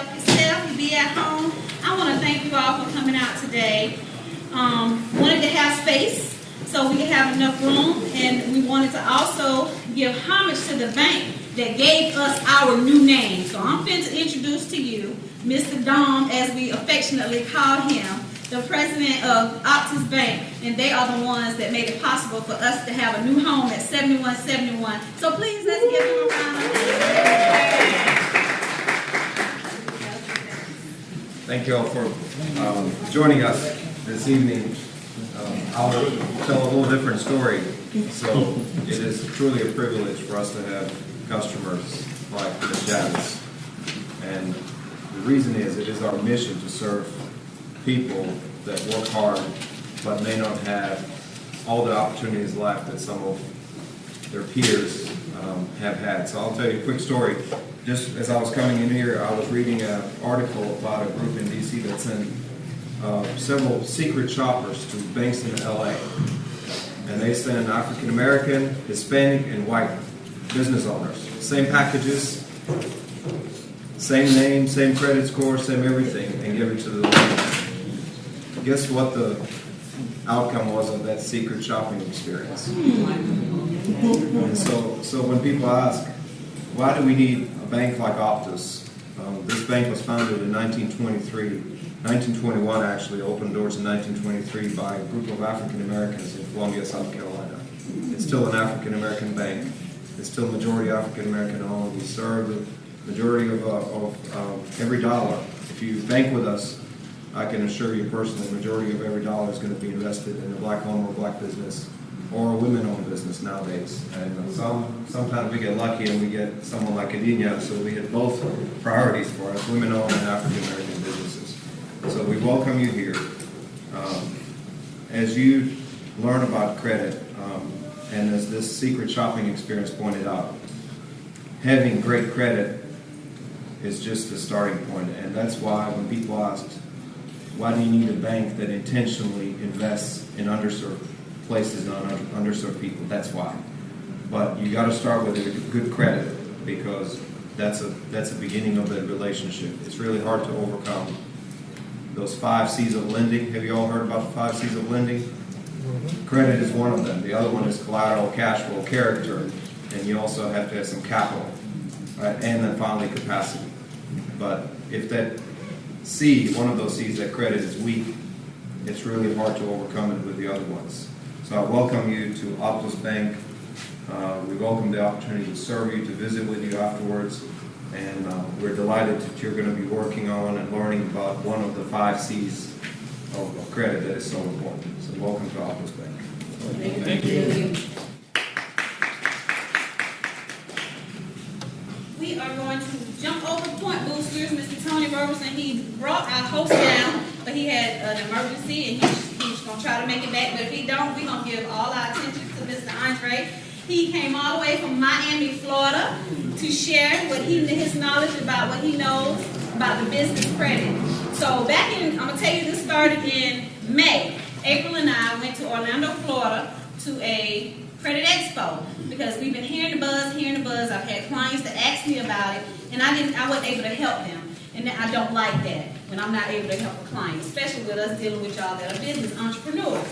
help yourself, you be at home. I want to thank you all for coming out today. Wanted to have space so we could have enough room, and we wanted to also give homage to the bank that gave us our new name. So I'm going to introduce to you Mr. Dom, as we affectionately call him, the president of Optus Bank, and they are the ones that made it possible for us to have a new home at 7171. So please, let's give them a round of applause. Thank you all for joining us this evening. I'll tell a little different story. So it is truly a privilege for us to have customers like Ms. Janice. And the reason is, it is our mission to serve people that work hard but may not have all the opportunities left that some of their peers have had. So I'll tell you a quick story. Just as I was coming in here, I was reading an article about a group in DC that sent several secret shoppers to banks in LA. And they sent African American, Hispanic, and white business owners. Same packages, same name, same credit score, same everything, and give it to the bank. Guess what the outcome was of that secret shopping experience? And so when people ask, why do we need a bank like Optus? This bank was founded in 1921 actually, opened doors in 1923 by a group of African Americans in Columbia, South Carolina. It's still an African American bank. It's still majority African American owned. We serve the majority of every dollar. If you bank with us, I can assure you personally, the majority of every dollar is going to be invested in a black home or black business or a women-owned business nowadays. And sometimes we get lucky and we get someone like Adina, so we hit both priorities for us, women-owned and African-American businesses. So we welcome you here. As you learn about credit, and as this secret shopping experience pointed out, having great credit is just the starting point. And that's why when people ask, why do you need a bank that intentionally invests in underserved places and underserved people? That's why. But you got to start with good credit, because that's a beginning of the relationship. It's really hard to overcome those 5 C's of lending. Have you all heard about the 5 C's of lending? Credit is one of them. The other one is collateral, cash flow, character, and you also have to have some capital, right? And then finally capacity. But if that C, one of those C's, that credit is weak, it's really hard to overcome it with the other ones. So I welcome you to Optus Bank. We welcome the opportunity to serve you, to visit with you afterwards, and we're delighted that you're going to be working on and learning about one of the 5 C's of credit that is so important. So welcome to Optus Bank. Thank you. We are going to jump over point boosters. Mr. Tony Roberson, he brought our host down, but he had an emergency and he's going to try to make it back. But if he don't, we're going to give all our attention to Mr. Andre. He came all the way from Miami, Florida, to share his knowledge about what he knows about the business credit. So I'm going to tell you, this started in May. April and I went to Orlando, Florida, to a credit expo, because we've been hearing the buzz. I've had clients that asked me about it, and I wasn't able to help them. And I don't like that, when I'm not able to help a client, especially with us dealing with y'all that are business entrepreneurs.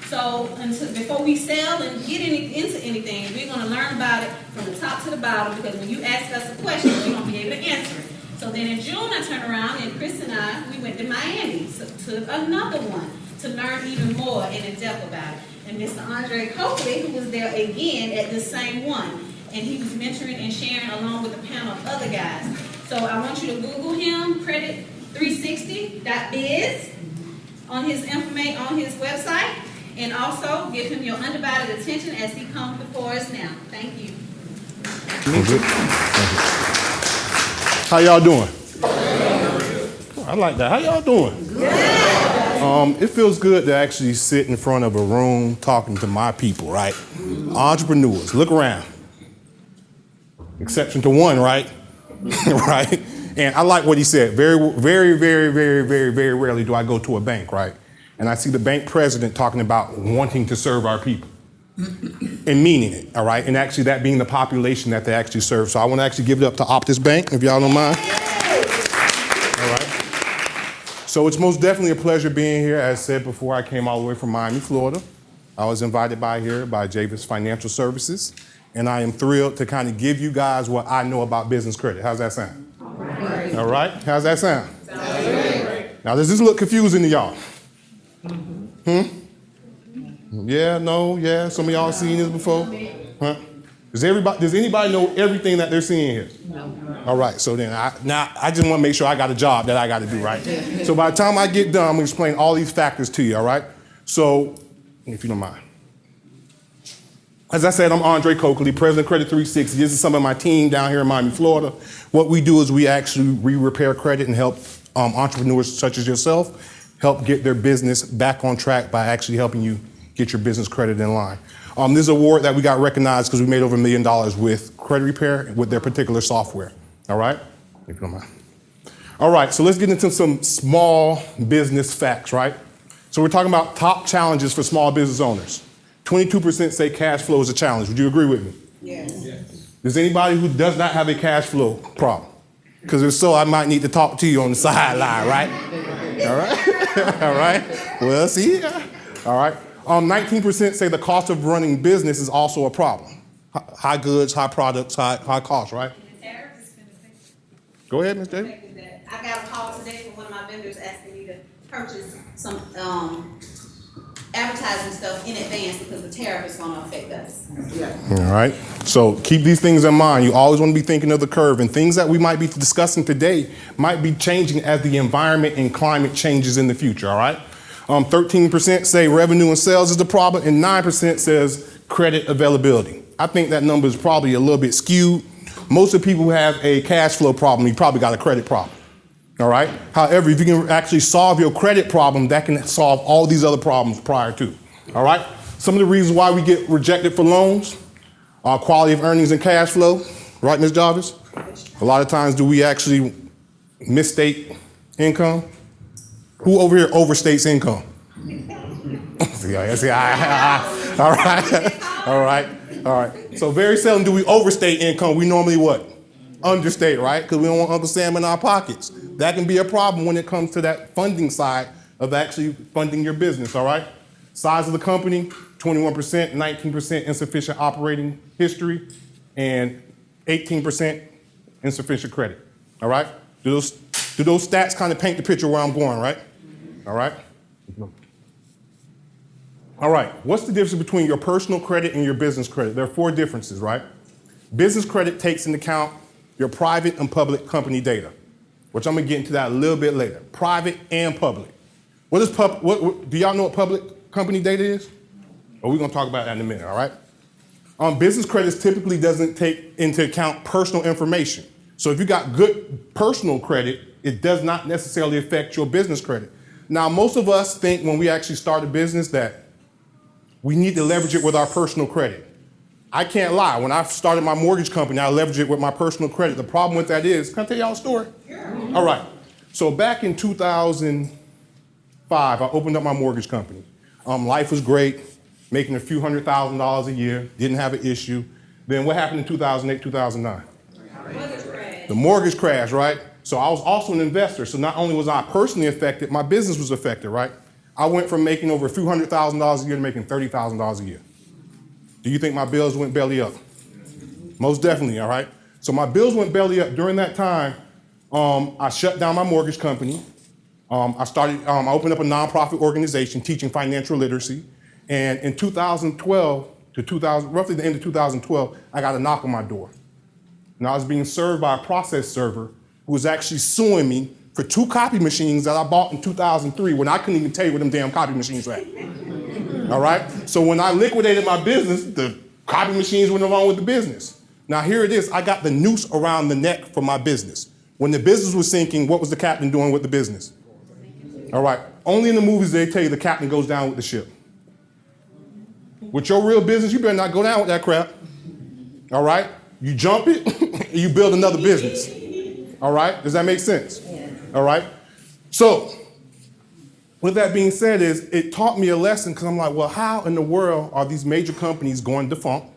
So before we sell and get into anything, we're going to learn about it from the top to the bottom, because when you ask us a question, we're going to be able to answer it. So then in June, I turned around, and Chris and I, we went to Miami to another one to learn even more in depth about it. And Mr. Andre Coakley, who was there again at the same one, and he was mentoring and sharing along with a panel of other guys. So I want you to Google him, credit360.biz, on his website, and also give him your undivided attention as he comes before us now. Thank you. How y'all doing? I like that. How y'all doing? It feels good to actually sit in front of a room talking to my people, right? Entrepreneurs. Look around. Exception to one, right? Right? And I like what he said. Very, very, very, very, very, very rarely do I go to a bank, right? And I see the bank president talking about wanting to serve our people and meaning it, all right? And actually that being the population that they actually serve. So I want to actually give it up to Optus Bank, if y'all don't mind. So it's most definitely a pleasure being here. As said before, I came all the way from Miami, Florida. I was invited by Javis Financial Services, and I am thrilled to kind of give you guys what I know about business credit. How's that sound? All right. How's that sound? Now, does this look confusing to y'all? Yeah, no, yeah. Some of y'all seen this before? Huh? Does anybody know everything that they're seeing here? No. All right, so then I just want to make sure I got a job that I got to do, right? So by the time I get done, I'm going to explain all these factors to you, all right? So, if you don't mind. As I said, I'm Andre Coakley, President of Credit 360. This is some of my team down here in Miami, Florida. What we do is we repair credit and help entrepreneurs such as yourself help get their business back on track by actually helping you get your business credit in line. This is an award that we got recognized because we made over $1 million with credit repair with their particular software. All right? If you don't mind. All right, so let's get into some small business facts, right? So we're talking about top challenges for small business owners. 22% say cash flow is a challenge. Would you agree with me? Yes. Is anybody who does not have a cash flow problem? Because if so, I might need to talk to you on the sideline, right? All right? All right? Well, see? All right. 19% say the cost of running business is also a problem. High goods, high products, high costs, right? And the tariff is going to affect. Go ahead, Ms. Davis. I got a call today from one of my vendors asking me to purchase some advertising stuff in advance because the tariff is going to affect us. All right. So keep these things in mind. You always want to be thinking of the curve, and things that we might be discussing today might be changing as the environment and climate changes in the future. All right. 13% say revenue and sales is the problem, and 9% says credit availability. I think that number is probably a little bit skewed. Most of the people who have a cash flow problem, you probably got a credit problem. All right. However, if you can actually solve your credit problem, that can solve all these other problems prior to. All right. Some of the reasons why we get rejected for loans are quality of earnings and cash flow. Right, Ms. Jarvis? A lot of times, do we actually misstate income? Who over here overstates income? All right. So very seldom do we overstate income. We normally what? Understate, right? Because we don't want Uncle Sam in our pockets. That can be a problem when it comes to that funding side of actually funding your business, all right? Size of the company, 21%, 19% insufficient operating history, and 18% insufficient credit, all right? Do those stats kind of paint the picture where I'm going, right? All right? All right, what's the difference between your personal credit and your business credit? There are 4 differences, right? Business credit takes into account your private and public company data, which I'm gonna get into that a little bit later. Private and public. What do y'all know what public company data is? Well, we're gonna talk about that in a minute, all right? Business credit typically doesn't take into account personal information. So if you got good personal credit, it does not necessarily affect your business credit. Now, most of us think when we actually start a business that we need to leverage it with our personal credit. I can't lie. When I started my mortgage company, I leveraged it with my personal credit. The problem with that is, can I tell y'all a story? Yeah. All right. So back in 2005, I opened up my mortgage company. Life was great, making a few $100,000 a year, didn't have an issue. Then what happened in 2008, 2009? The mortgage crash, right? So I was also an investor. So not only was I personally affected, my business was affected, right? I went from making over a few $100,000 a year to making $30,000 a year. Do you think my bills went belly up? Most definitely, all right? So my bills went belly up. During that time, I shut down my mortgage company. I opened up a nonprofit organization teaching financial literacy. And in 2012 roughly the end of 2012, I got a knock on my door. And I was being served by a process server who was actually suing me for 2 copy machines that I bought in 2003 when I couldn't even tell you where them damn copy machines were at. All right? So when I liquidated my business, the copy machines went along with the business. Now here it is, I got the noose around the neck for my business. When the business was sinking, what was the captain doing with the business? All right, only in the movies they tell you the captain goes down with the ship. With your real business, you better not go down with that crap. All right? You jump it, and you build another business. All right? Does that make sense? All right? So, with that being said, it taught me a lesson because I'm like, well, how in the world are these major companies going defunct?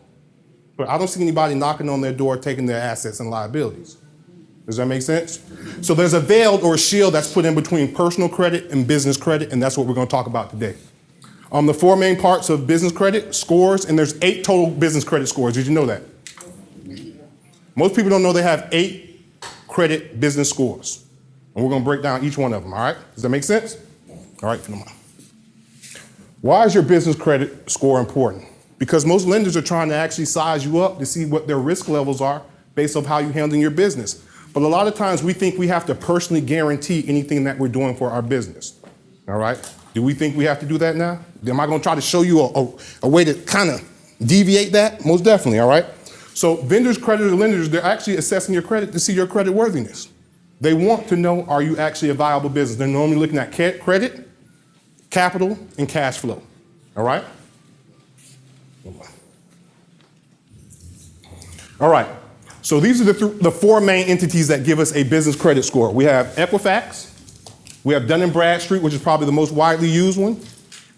But I don't see anybody knocking on their door taking their assets and liabilities. Does that make sense? So there's a veil or a shield that's put in between personal credit and business credit, and that's what we're going to talk about today. The four main parts of business credit, scores, and there's 8 total business credit scores. Did you know that? Most people don't know they have 8 credit business scores. And we're going to break down each one of them, all right? Does that make sense? All right, why is your business credit score important? Because most lenders are trying to actually size you up to see what their risk levels are based on how you're handling your business. But a lot of times we think we have to personally guarantee anything that we're doing for our business, all right? Do we think we have to do that now? Am I going to try to show you a way to kind of deviate that? Most definitely, all right? So vendors, creditors, lenders, they're actually assessing your credit to see your credit worthiness. They want to know, are you actually a viable business? They're normally looking at credit, capital, and cash flow, all right? All right, so these are the 4 main entities that give us a business credit score. We have Equifax, we have Dun & Bradstreet, which is probably the most widely used one.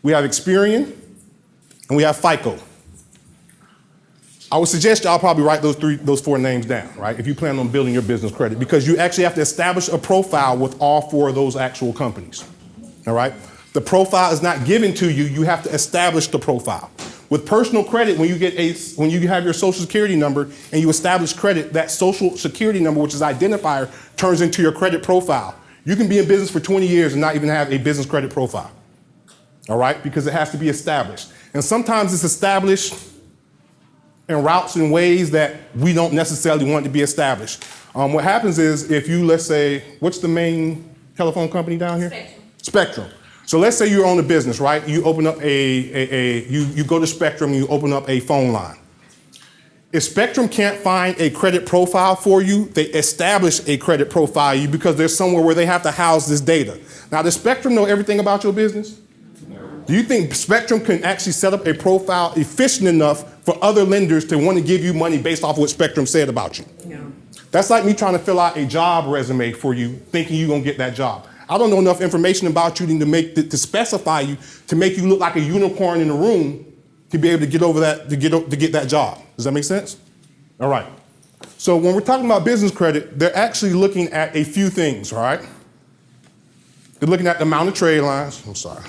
We have Experian, and we have FICO. I would suggest y'all probably write those 4 names down, right? If you plan on building your business credit, because you actually have to establish a profile with all 4 of those actual companies, all right? The profile is not given to you, you have to establish the profile. With personal credit, when you have your social security number and you establish credit, that social security number, which is identifier, turns into your credit profile. You can be in business for 20 years and not even have a business credit profile, all right? Because it has to be established. And sometimes it's established in routes and ways that we don't necessarily want it to be established. What happens is if you, let's say, what's the main telephone company down here? Spectrum. So let's say you own a business, right? You open up you go to Spectrum and you open up a phone line. If Spectrum can't find a credit profile for you, they establish a credit profile you because there's somewhere where they have to house this data. Now, does Spectrum know everything about your business? Do you think Spectrum can actually set up a profile efficient enough for other lenders to want to give you money based off of what Spectrum said about you? No. That's like me trying to fill out a job resume for you, thinking you're going to get that job. I don't know enough information about you to specify you to make you look like a unicorn in the room to be able to get over that, to get that job. Does that make sense? All right. So when we're talking about business credit, they're actually looking at a few things, all right? They're looking at the amount of trade lines. I'm sorry.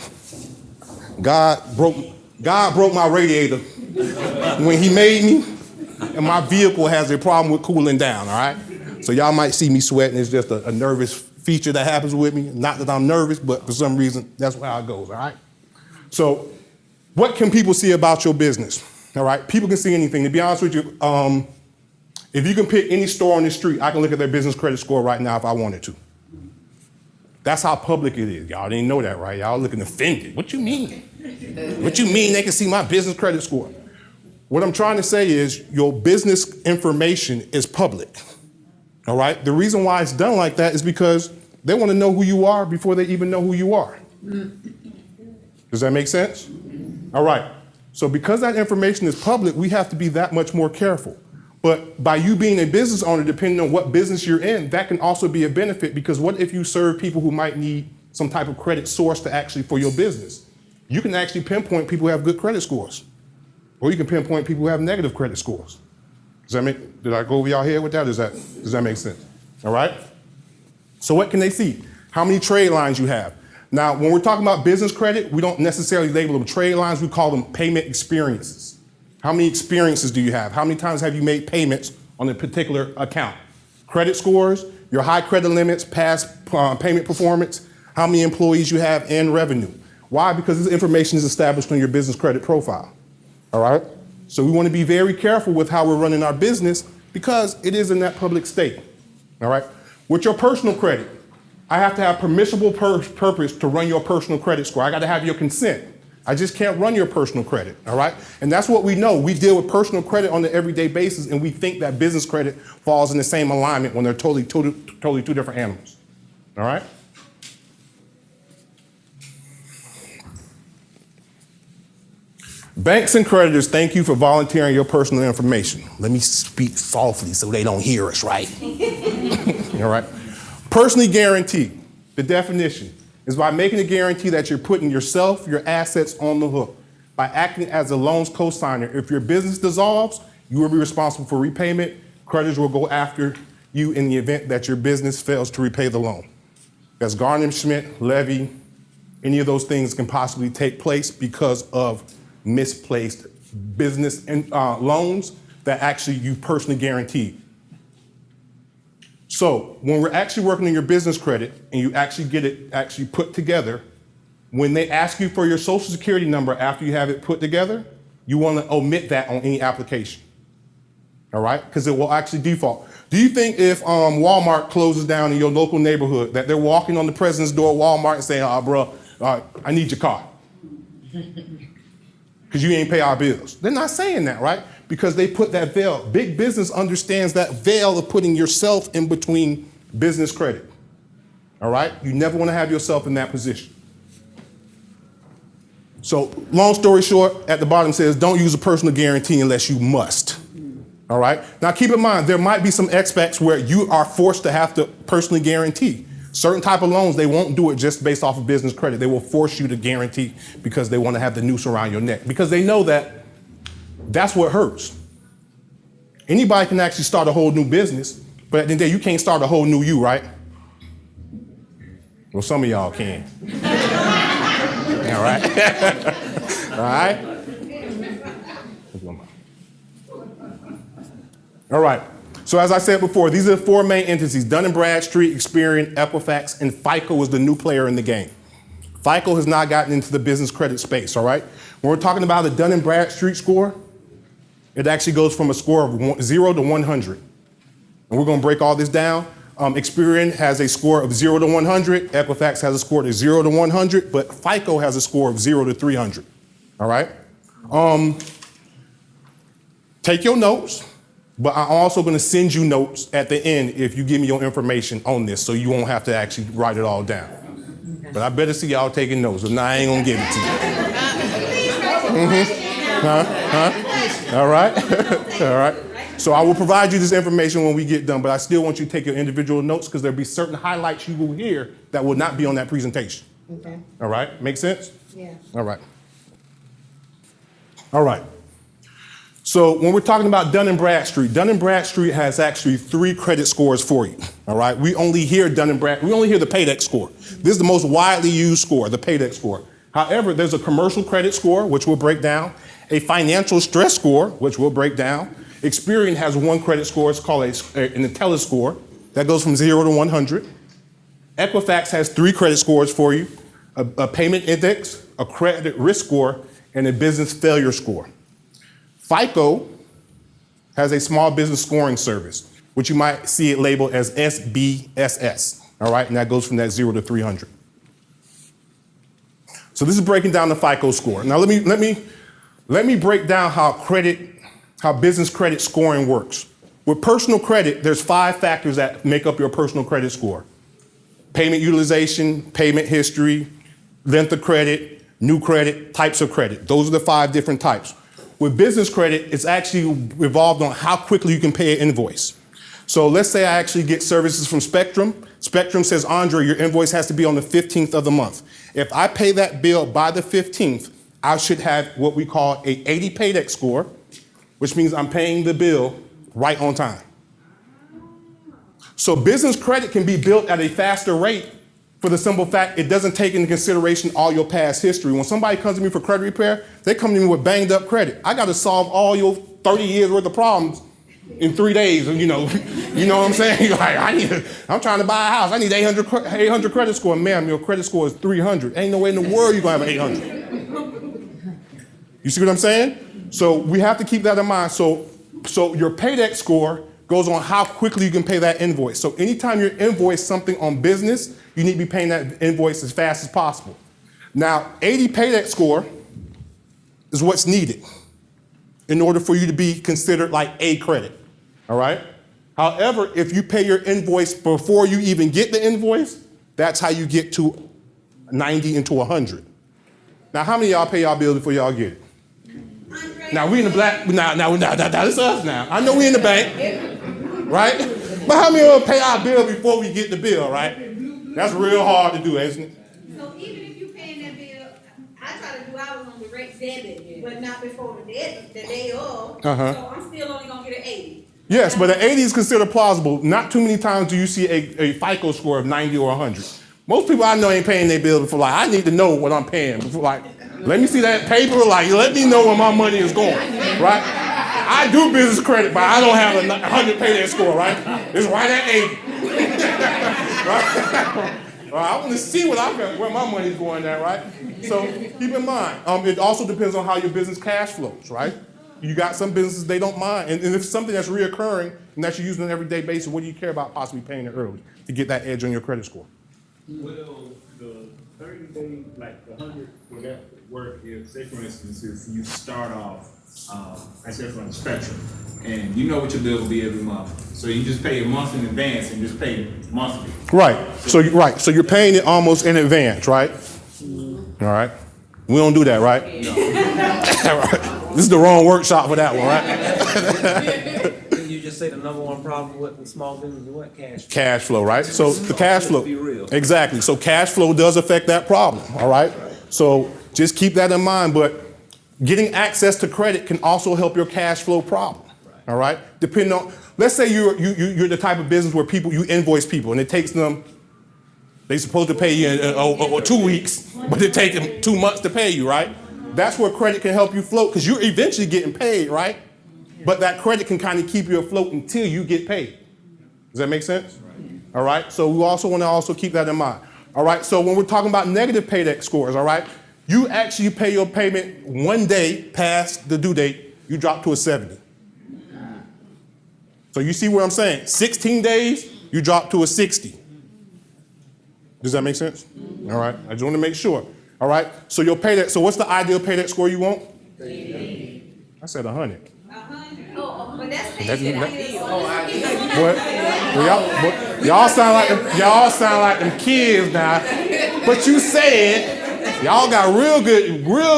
God broke my radiator when he made me, and my vehicle has a problem with cooling down, all right? So y'all might see me sweating. It's just a nervous feature that happens with me. Not that I'm nervous, but for some reason, that's how it goes, all right? So what can people see about your business, all right? People can see anything. To be honest with you, if you can pick any store on the street, I can look at their business credit score right now if I wanted to. That's how public it is. Y'all didn't know that, right? Y'all looking offended. What you mean? What you mean they can see my business credit score? What I'm trying to say is your business information is public, all right? The reason why it's done like that is because they want to know who you are before they even know who you are. Does that make sense? All right. So because that information is public, we have to be that much more careful. But by you being a business owner, depending on what business you're in, that can also be a benefit, because what if you serve people who might need some type of credit source to actually for your business? You can actually pinpoint people who have good credit scores, or you can pinpoint people who have negative credit scores. Does that make, did I go over y'all here with that? Does that make sense? All right. So what can they see? How many trade lines you have? Now, when we're talking about business credit, we don't necessarily label them trade lines. We call them payment experiences. How many experiences do you have? How many times have you made payments on a particular account? Credit scores, your high credit limits, past payment performance, how many employees you have, and revenue. Why? Because this information is established on your business credit profile. All right? So we want to be very careful with how we're running our business because it is in that public state. All right? With your personal credit, I have to have permissible purpose to run your personal credit score. I got to have your consent. I just can't run your personal credit, all right? And that's what we know. We deal with personal credit on an everyday basis, and we think that business credit falls in the same alignment when they're totally two different animals, all right? Banks and creditors, thank you for volunteering your personal information. Let me speak softly so they don't hear us, right? All right? Personally guaranteed, the definition, is by making a guarantee that you're putting yourself, your assets on the hook. By acting as a loan's cosigner, if your business dissolves, you will be responsible for repayment. Creditors will go after you in the event that your business fails to repay the loan. That's garnishment, levy, any of those things can possibly take place because of misplaced business loans that actually you personally guaranteed. So when we're actually working on your business credit and you actually get it actually put together, when they ask you for your social security number after you have it put together, you want to omit that on any application. All right? Because it will actually default. Do you think if Walmart closes down in your local neighborhood that they're walking on the president's door at Walmart and saying, bro, I need your car because you ain't pay our bills? They're not saying that, right? Because they put that veil. Big business understands that veil of putting yourself in between business credit. All right? You never want to have yourself in that position. So long story short, at the bottom says, don't use a personal guarantee unless you must. All right? Now keep in mind, there might be some aspects where you are forced to have to personally guarantee. Certain type of loans, they won't do it just based off of business credit. They will force you to guarantee because they want to have the noose around your neck. Because they know that that's what hurts. Anybody can actually start a whole new business, but at the end of the day, you can't start a whole new you, right? Well, some of y'all can. All right? All right? All right. So as I said before, these are the four main entities: Dun & Bradstreet, Experian, Equifax, and FICO is the new player in the game. FICO has not gotten into the business credit space, all right? When we're talking about a Dun & Bradstreet score, it actually goes from a score of 0 to 100. And we're going to break all this down. Experian has a score of 0 to 100. Equifax has a score of 0 to 100, but FICO has a score of 0 to 300. All right? Take your notes, but I'm also going to send you notes at the end if you give me your information on this, so you won't have to actually write it all down. But I better see y'all taking notes, and I ain't going to give it to you. All right? All right. So I will provide you this information when we get done, but I still want you to take your individual notes because there'll be certain highlights you will hear that will not be on that presentation. Okay. All right? Make sense? Yeah. All right. All right. So when we're talking about Dun & Bradstreet, Dun & Bradstreet has actually 3 credit scores for you. All right? We only hear we only hear the Paydex score. This is the most widely used score, the Paydex score. However, there's a commercial credit score, which we'll break down, a financial stress score, which we'll break down. Experian has 1 credit score. It's called an Intellis score. That goes from 0 to 100. Equifax has 3 credit scores for you: a payment index, a credit risk score, and a business failure score. FICO has a small business scoring service, which you might see it labeled as SBSS. All right, and that goes from that 0 to 300. So this is breaking down the FICO score. Now let me break down how business credit scoring works. With personal credit, there's 5 factors that make up your personal credit score: payment utilization, payment history, length of credit, new credit, types of credit. Those are the 5 different types. With business credit, it's actually revolved on how quickly you can pay an invoice. So let's say I actually get services from Spectrum. Spectrum says, Andre, your invoice has to be on the 15th of the month. If I pay that bill by the 15th, I should have what we call a 80 Paydex score, which means I'm paying the bill right on time. So business credit can be built at a faster rate for the simple fact it doesn't take into consideration all your past history. When somebody comes to me for credit repair, they come to me with banged up credit. I got to solve all your 30 years worth of problems in 3 days. And you know what I'm saying? Like, I'm trying to buy a house. I need 800 credit score. Ma'am, your credit score is 300. Ain't no way in the world you're going to have an 800. You see what I'm saying? So we have to keep that in mind. So your Paydex score goes on how quickly you can pay that invoice. So anytime you invoice something on business, you need to be paying that invoice as fast as possible. Now, 80 Paydex score is what's needed in order for you to be considered like A credit, all right? However, if you pay your invoice before you even get the invoice, that's how you get to 90 and to 100. Now, how many of y'all pay y'all bills before y'all get it? Now, we in the black, now, it's us now. I know we in the bank, right? But how many of us pay our bill before we get the bill, right? That's real hard to do, isn't it? So even if you're paying that bill, I try to do ours on direct debit, but not before the day of. Uh-huh. So I'm still only gonna get an 80. Yes, but an 80 is considered plausible. Not too many times do you see a FICO score of 90 or 100. Most people I know ain't paying their bills before, like, I need to know what I'm paying. Before, like, let me see that paper, like, let me know where my money is going, right? I do business credit, but I don't have a 100 payday score, right? It's right at 80. Right? I want to see where my money's going at, right? So keep in mind, it also depends on how your business cash flows, right? You got some businesses, they don't mind. And if it's something that's reoccurring and that you're using on an everyday basis, what do you care about possibly paying it early to get that edge on your credit score? Well, the 30-day, like the 100, would that work if, say for instance, if you start off, I said from the spectrum, and you know what your bill will be every month. So you just pay a month in advance and just pay it monthly. Right. So you're paying it almost in advance, right? All right. We don't do that, right? No. This is the wrong workshop for that one, right? Didn't you just say the number one problem with small business is what? Cash flow. Cash flow, right? So the cash flow. Be real. Exactly. So cash flow does affect that problem, all right? So just keep that in mind, but getting access to credit can also help your cash flow problem, all right? Depending on, let's say you're the type of business where you invoice people and it takes them, they're supposed to pay you in 2 weeks, but it takes them 2 months to pay you, right? That's where credit can help you float because you're eventually getting paid, right? But that credit can kind of keep you afloat until you get paid. Does that make sense? All right, so we also want to also keep that in mind. All right, so when we're talking about negative paydex scores, all right, you actually pay your payment 1 day past the due date, you drop to a 70. So you see what I'm saying? 16 days, you drop to a 60. Does that make sense? All right, I just want to make sure. All right, so your paydex, so what's the ideal paydex score you want? 80. I said 100. 100. Oh, but that's Y'all sound like them kids now. But you said y'all got real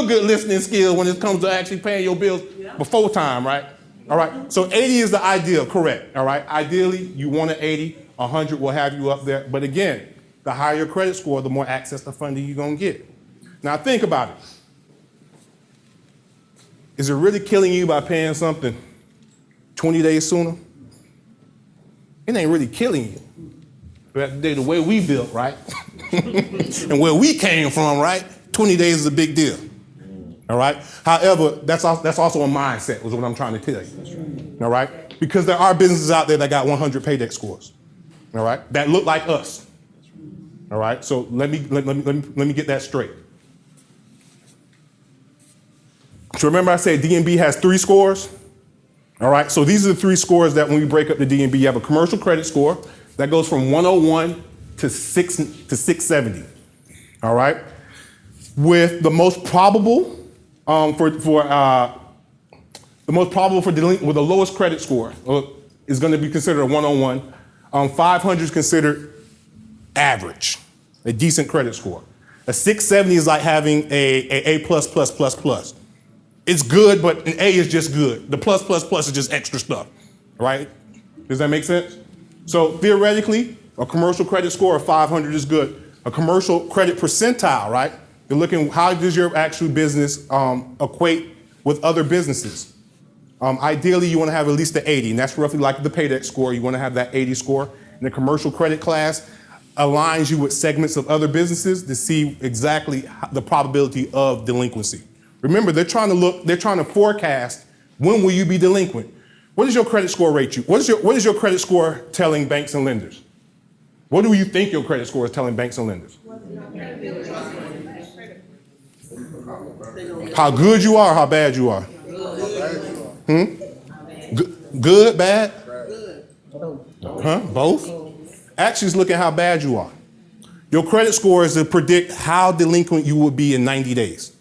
good listening skills when it comes to actually paying your bills before time, right? All right. So 80 is the ideal, correct? All right. Ideally, you want an 80. 100 will have you up there. But again, the higher your credit score, the more access to funding you're gonna get. Now think about it. Is it really killing you by paying something 20 days sooner? It ain't really killing you. But the way we built, right? And where we came from, right? 20 days is a big deal. All right? However, that's also a mindset, is what I'm trying to tell you. All right? Because there are businesses out there that got 100 paydex scores. All right? That look like us. All right? So let me get that straight. So remember I said DNB has 3 scores? All right, so these are the 3 scores that when we break up the DNB, you have a commercial credit score that goes from 101 to 670. All right, with the most probable with the lowest credit score is going to be considered a 101. 500 is considered average, a decent credit score. A 670 is like having a A++++. It's good, but an A is just good. The plus is just extra stuff, right? Does that make sense? So theoretically, a commercial credit score of 500 is good. A commercial credit percentile, right? You're looking, how does your actual business equate with other businesses? Ideally, you want to have at least an 80, and that's roughly like the paydex score. You want to have that 80 score. And the commercial credit class aligns you with segments of other businesses to see exactly the probability of delinquency. Remember, they're trying to forecast when will you be delinquent. What does your credit score rate you? What is your credit score telling banks and lenders? What do you think your credit score is telling banks and lenders? How good you are or how bad you are? Good, bad? Huh? Both? Actually, it's looking at how bad you are. Your credit score is to predict how delinquent you will be in 90 days.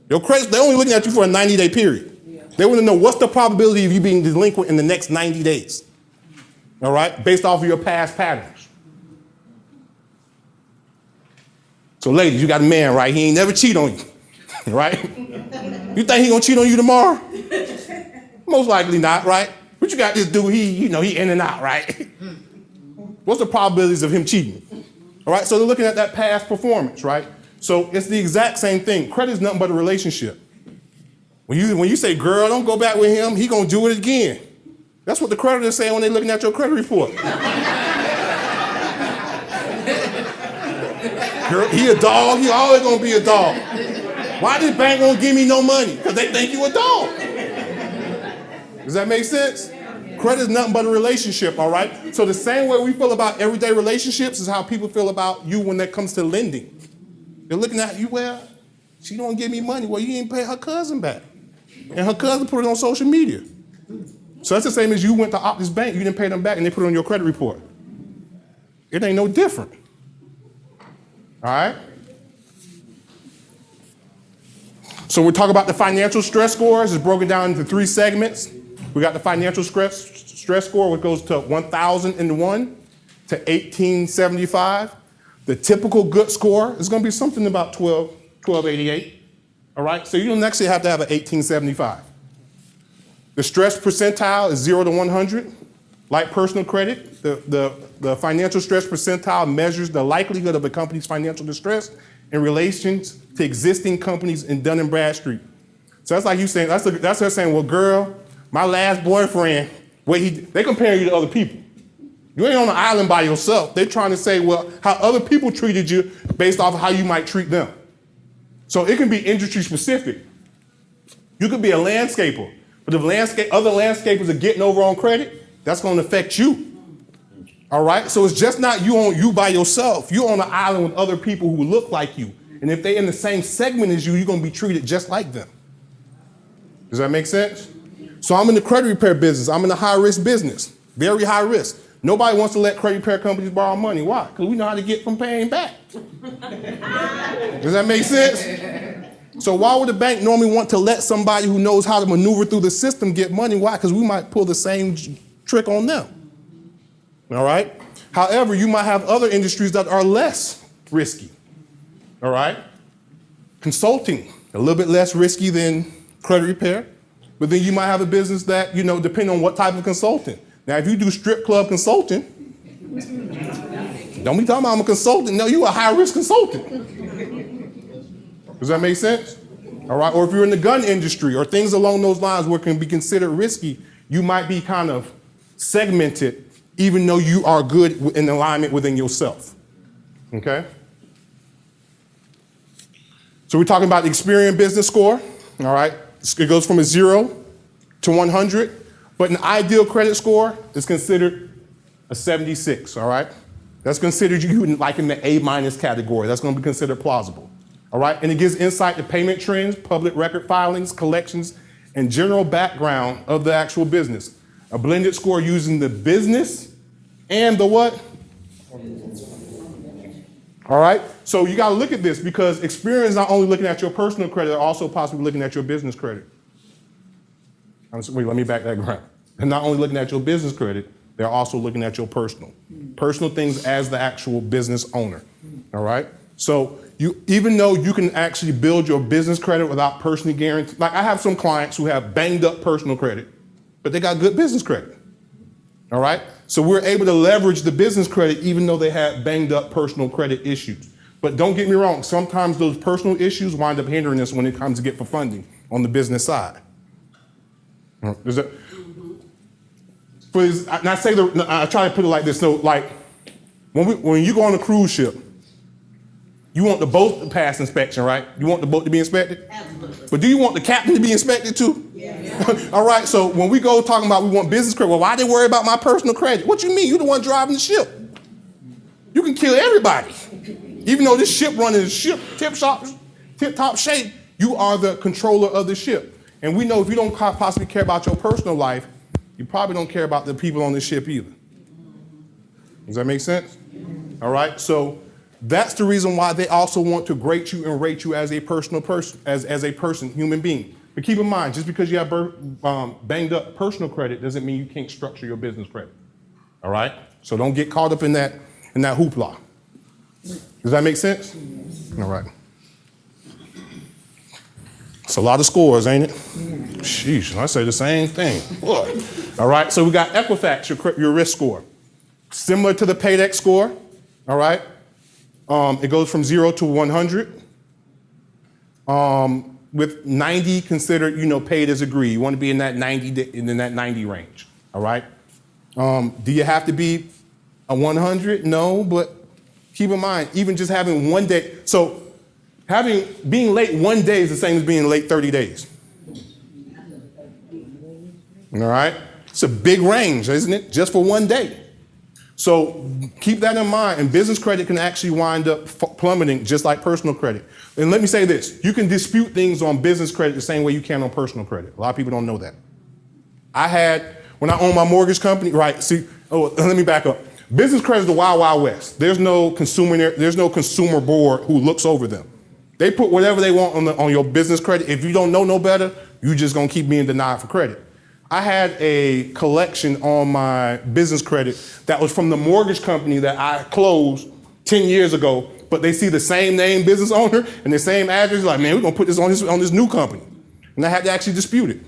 Your credit, they're only looking at you for a 90-day period. They want to know what's the probability of you being delinquent in the next 90 days. All right? Based off of your past patterns. So ladies, you got a man, right? He ain't never cheat on you. Right? You think he gonna cheat on you tomorrow? Most likely not, right? But you got this dude, he in and out, right? What's the probabilities of him cheating? All right, so they're looking at that past performance, right? So it's the exact same thing. Credit is nothing but a relationship. When you say, girl, don't go back with him, he gonna do it again. That's what the creditors say when they're looking at your credit report. Girl, he a dog, he always gonna be a dog. Why this bank won't give me no money? Because they think you a dog. Does that make sense? Credit is nothing but a relationship, all right? So the same way we feel about everyday relationships is how people feel about you when it comes to lending. They're looking at you, well, she don't give me money. Well, you didn't pay her cousin back. And her cousin put it on social media. So that's the same as you went to Optus Bank, you didn't pay them back, and they put it on your credit report. It ain't no different. All right? So we're talking about the financial stress scores. It's broken down into 3 segments. We got the financial stress score, which goes to 1,001 to 1875. The typical good score is going to be something about 1288. All right? So you don't actually have to have an 1875. The stress percentile is 0 to 100. Like personal credit, the financial stress percentile measures the likelihood of a company's financial distress in relation to existing companies in Dun & Bradstreet. So that's like you saying, that's her saying, well, girl, my last boyfriend, they comparing you to other people. You ain't on an island by yourself. They're trying to say, well, how other people treated you based off of how you might treat them. So it can be industry specific. You could be a landscaper, but if other landscapers are getting over on credit, that's going to affect you. All right? So it's just not you by yourself. You're on an island with other people who look like you. And if they're in the same segment as you, you're going to be treated just like them. Does that make sense? So I'm in the credit repair business. I'm in the high risk business. Very high risk. Nobody wants to let credit repair companies borrow money. Why? Because we know how to get from paying back. Does that make sense? So why would a bank normally want to let somebody who knows how to maneuver through the system get money? Why? Because we might pull the same trick on them. All right? However, you might have other industries that are less risky. All right? Consulting, a little bit less risky than credit repair. But then you might have a business that, depending on what type of consulting. Now, if you do strip club consulting, don't be talking about I'm a consultant. No, you a high-risk consultant. Does that make sense? All right? Or if you're in the gun industry or things along those lines where it can be considered risky, you might be kind of segmented even though you are good in alignment within yourself. Okay? So we're talking about the Experian business score. All right? It goes from a 0 to 100. But an ideal credit score is considered a 76, all right? That's considered you like in the A- category. That's going to be considered plausible, all right? And it gives insight to payment trends, public record filings, collections, and general background of the actual business. A blended score using the business and the what? All right? So you got to look at this because Experian is not only looking at your personal credit, they're also possibly looking at your business credit. Wait, let me back that ground. They're not only looking at your business credit, they're also looking at your personal things as the actual business owner. All right? So even though you can actually build your business credit without personally guaranteeing, like I have some clients who have banged up personal credit, but they got good business credit. All right? So we're able to leverage the business credit even though they had banged up personal credit issues. But don't get me wrong, sometimes those personal issues wind up hindering us when it comes to get for funding on the business side. Is that, and I try to put it like this. So, like, when you go on a cruise ship, you want the boat to pass inspection, right? You want the boat to be inspected? Absolutely. But do you want the captain to be inspected too? Yeah. All right, so when we go talking about we want business credit, well, why they worry about my personal credit? What you mean? You're the one driving the ship. You can kill everybody. Even though this ship running tip-top shape, you are the controller of the ship. And we know if you don't possibly care about your personal life, you probably don't care about the people on the ship either. Does that make sense? All right, so that's the reason why they also want to grade you and rate you as a personal person, as a person, human being. But keep in mind, just because you have banged up personal credit doesn't mean you can't structure your business credit. All right? So don't get caught up in that hoopla. Does that make sense? All right. It's a lot of scores, ain't it? Sheesh, I say the same thing. Boy. All right, so we got Equifax, your risk score. Similar to the Paydex score, all right? It goes from 0 to 100. With 90 considered, paid as agreed. You want to be in that 90 range. all right? Do you have to be a 100? No, but keep in mind, even just having one day, so being late one day is the same as being late 30 days. All right? It's a big range, isn't it? Just for one day. So keep that in mind, and business credit can actually wind up plummeting just like personal credit. And let me say this, you can dispute things on business credit the same way you can on personal credit. A lot of people don't know that. When I owned my mortgage company, right, let me back up. Business credit is the wild, wild west. There's no consumer board who looks over them. They put whatever they want on your business credit. If you don't know no better, you're just gonna keep being denied for credit. I had a collection on my business credit that was from the mortgage company that I closed 10 years ago, but they see the same name business owner and the same address, like, man, we're gonna put this on this new company. And I had to actually dispute it.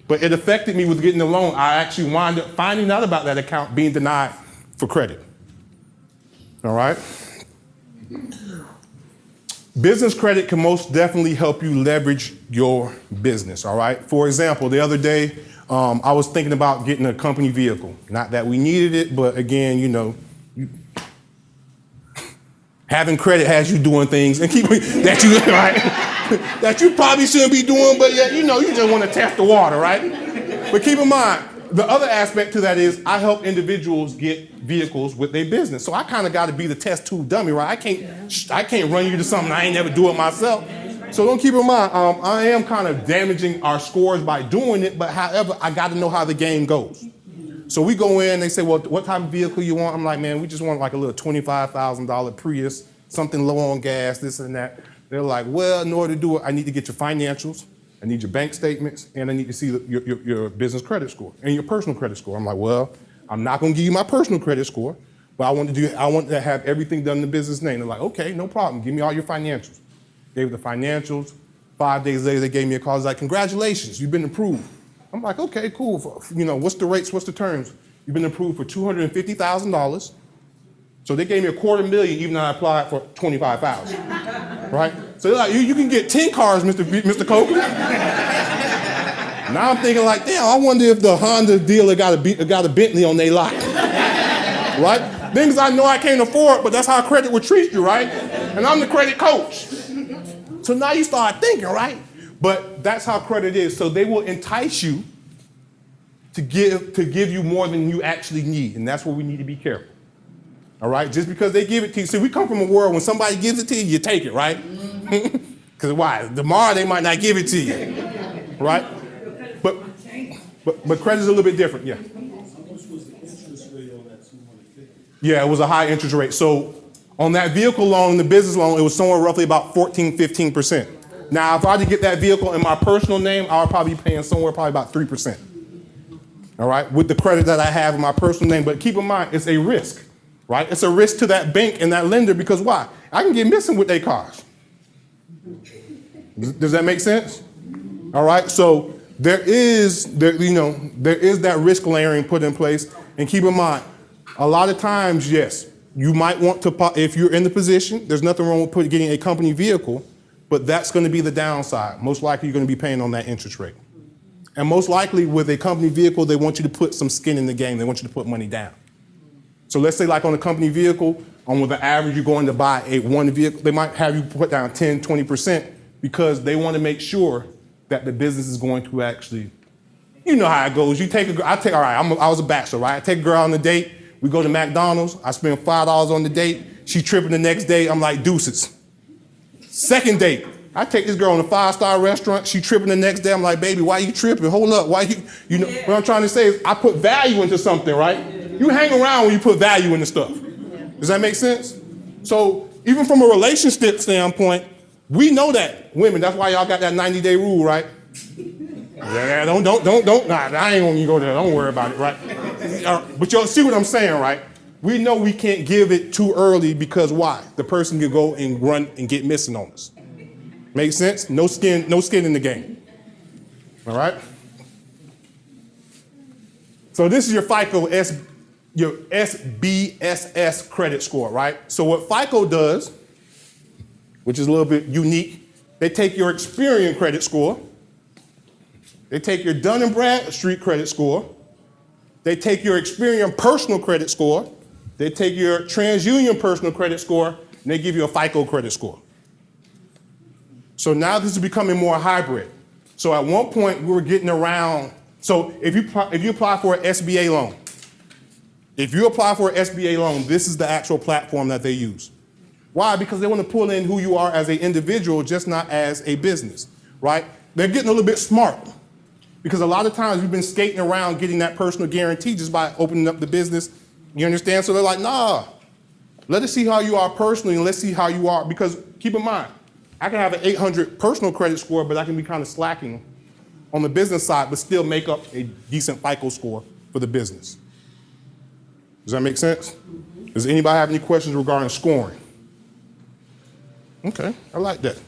But it affected me with getting the loan. I actually wound up finding out about that account being denied for credit. All right? Business credit can most definitely help you leverage your business, all right? For example, the other day, I was thinking about getting a company vehicle. Not that we needed it, but again, having credit has you doing things and that you right, that you probably shouldn't be doing, but yet, you just want to test the water, right? But keep in mind, the other aspect to that is I help individuals get vehicles with their business. So I kind of got to be the test tube dummy, right? I can't run you to something I ain't never do it myself. So don't keep in mind, I am kind of damaging our scores by doing it, but however, I got to know how the game goes. So we go in, they say, well, what type of vehicle you want? I'm like, man, we just want like a little $25,000 Prius, something low on gas, this and that. They're like, well, in order to do it, I need to get your financials, I need your bank statements, and I need to see your business credit score and your personal credit score. I'm like, well, I'm not going to give you my personal credit score, but I want to have everything done in the business name. They're like, okay, no problem. Give me all your financials. Gave the financials. 5 days later, they gave me a call. It's like, congratulations, you've been approved. I'm like, okay, cool. What's the rates? What's the terms? You've been approved for $250,000. So they gave me $250,000 even though I applied for $25,000, right? So they're like, you can get 10 cars, Mr. Coakley. Now I'm thinking like, damn, I wonder if the Honda dealer got a Bentley on their lot, right? Things I know I can't afford, but that's how credit would treat you, right? And I'm the credit coach. So now you start thinking, right? But that's how credit is. So they will entice you to give you more than you actually need, and that's where we need to be careful. All right, just because they give it to you. See, we come from a world when somebody gives it to you, you take it, right? Because why? Tomorrow they might not give it to you, right? But credit's a little bit different, yeah. How much was the interest rate on that 250? Yeah, it was a high interest rate. So on that vehicle loan, the business loan, it was somewhere roughly about 15%. Now, if I had to get that vehicle in my personal name, I would probably be paying somewhere probably about 3%. All right, with the credit that I have in my personal name. But keep in mind, it's a risk, right? It's a risk to that bank and that lender because why? I can get missing with their cars. Does that make sense? All right, so there is that risk layering put in place. And keep in mind, a lot of times, yes, you might want to, if you're in the position, there's nothing wrong with getting a company vehicle, but that's going to be the downside. Most likely you're going to be paying on that interest rate. And most likely with a company vehicle, they want you to put some skin in the game. They want you to put money down. So let's say like on a company vehicle, on with the average you're going to buy one vehicle, they might have you put down 10, 20% because they want to make sure that the business is going to actually, you know how it goes. I was a bachelor, right? I take a girl on a date. We go to McDonald's. I spend $5 on the date. She tripping the next day. I'm like, deuces. Second date. I take this girl in a 5-star restaurant. She tripping the next day. I'm like, baby, why you tripping? Hold up. Why you know, what I'm trying to say is I put value into something, right? You hang around when you put value into stuff. Does that make sense? So even from a relationship standpoint, we know that. Women, that's why y'all got that 90-day rule, right? Yeah, don't. Nah, I ain't gonna go there. Don't worry about it, right? But y'all see what I'm saying, right? We know we can't give it too early because why? The person could go and run and get missing on us. Make sense? No skin in the game. All right? So this is your FICO, your SBSS credit score, right? So what FICO does, which is a little bit unique, they take your Experian credit score, they take your Dun & Bradstreet credit score, They take your Experian personal credit score, they take your TransUnion personal credit score, and they give you a FICO credit score. So now this is becoming more hybrid. So at one point we were getting around, so if you apply for an SBA loan, this is the actual platform that they use. Why? Because they want to pull in who you are as an individual, just not as a business, right? They're getting a little bit smart because a lot of times we've been skating around getting that personal guarantee just by opening up the business. You understand? So they're like, nah, let us see how you are personally and let's see how you are. Because keep in mind, I can have an 800 personal credit score, but I can be kind of slacking on the business side, but still make up a decent FICO score for the business. Does that make sense? Does anybody have any questions regarding scoring? Okay, I like that.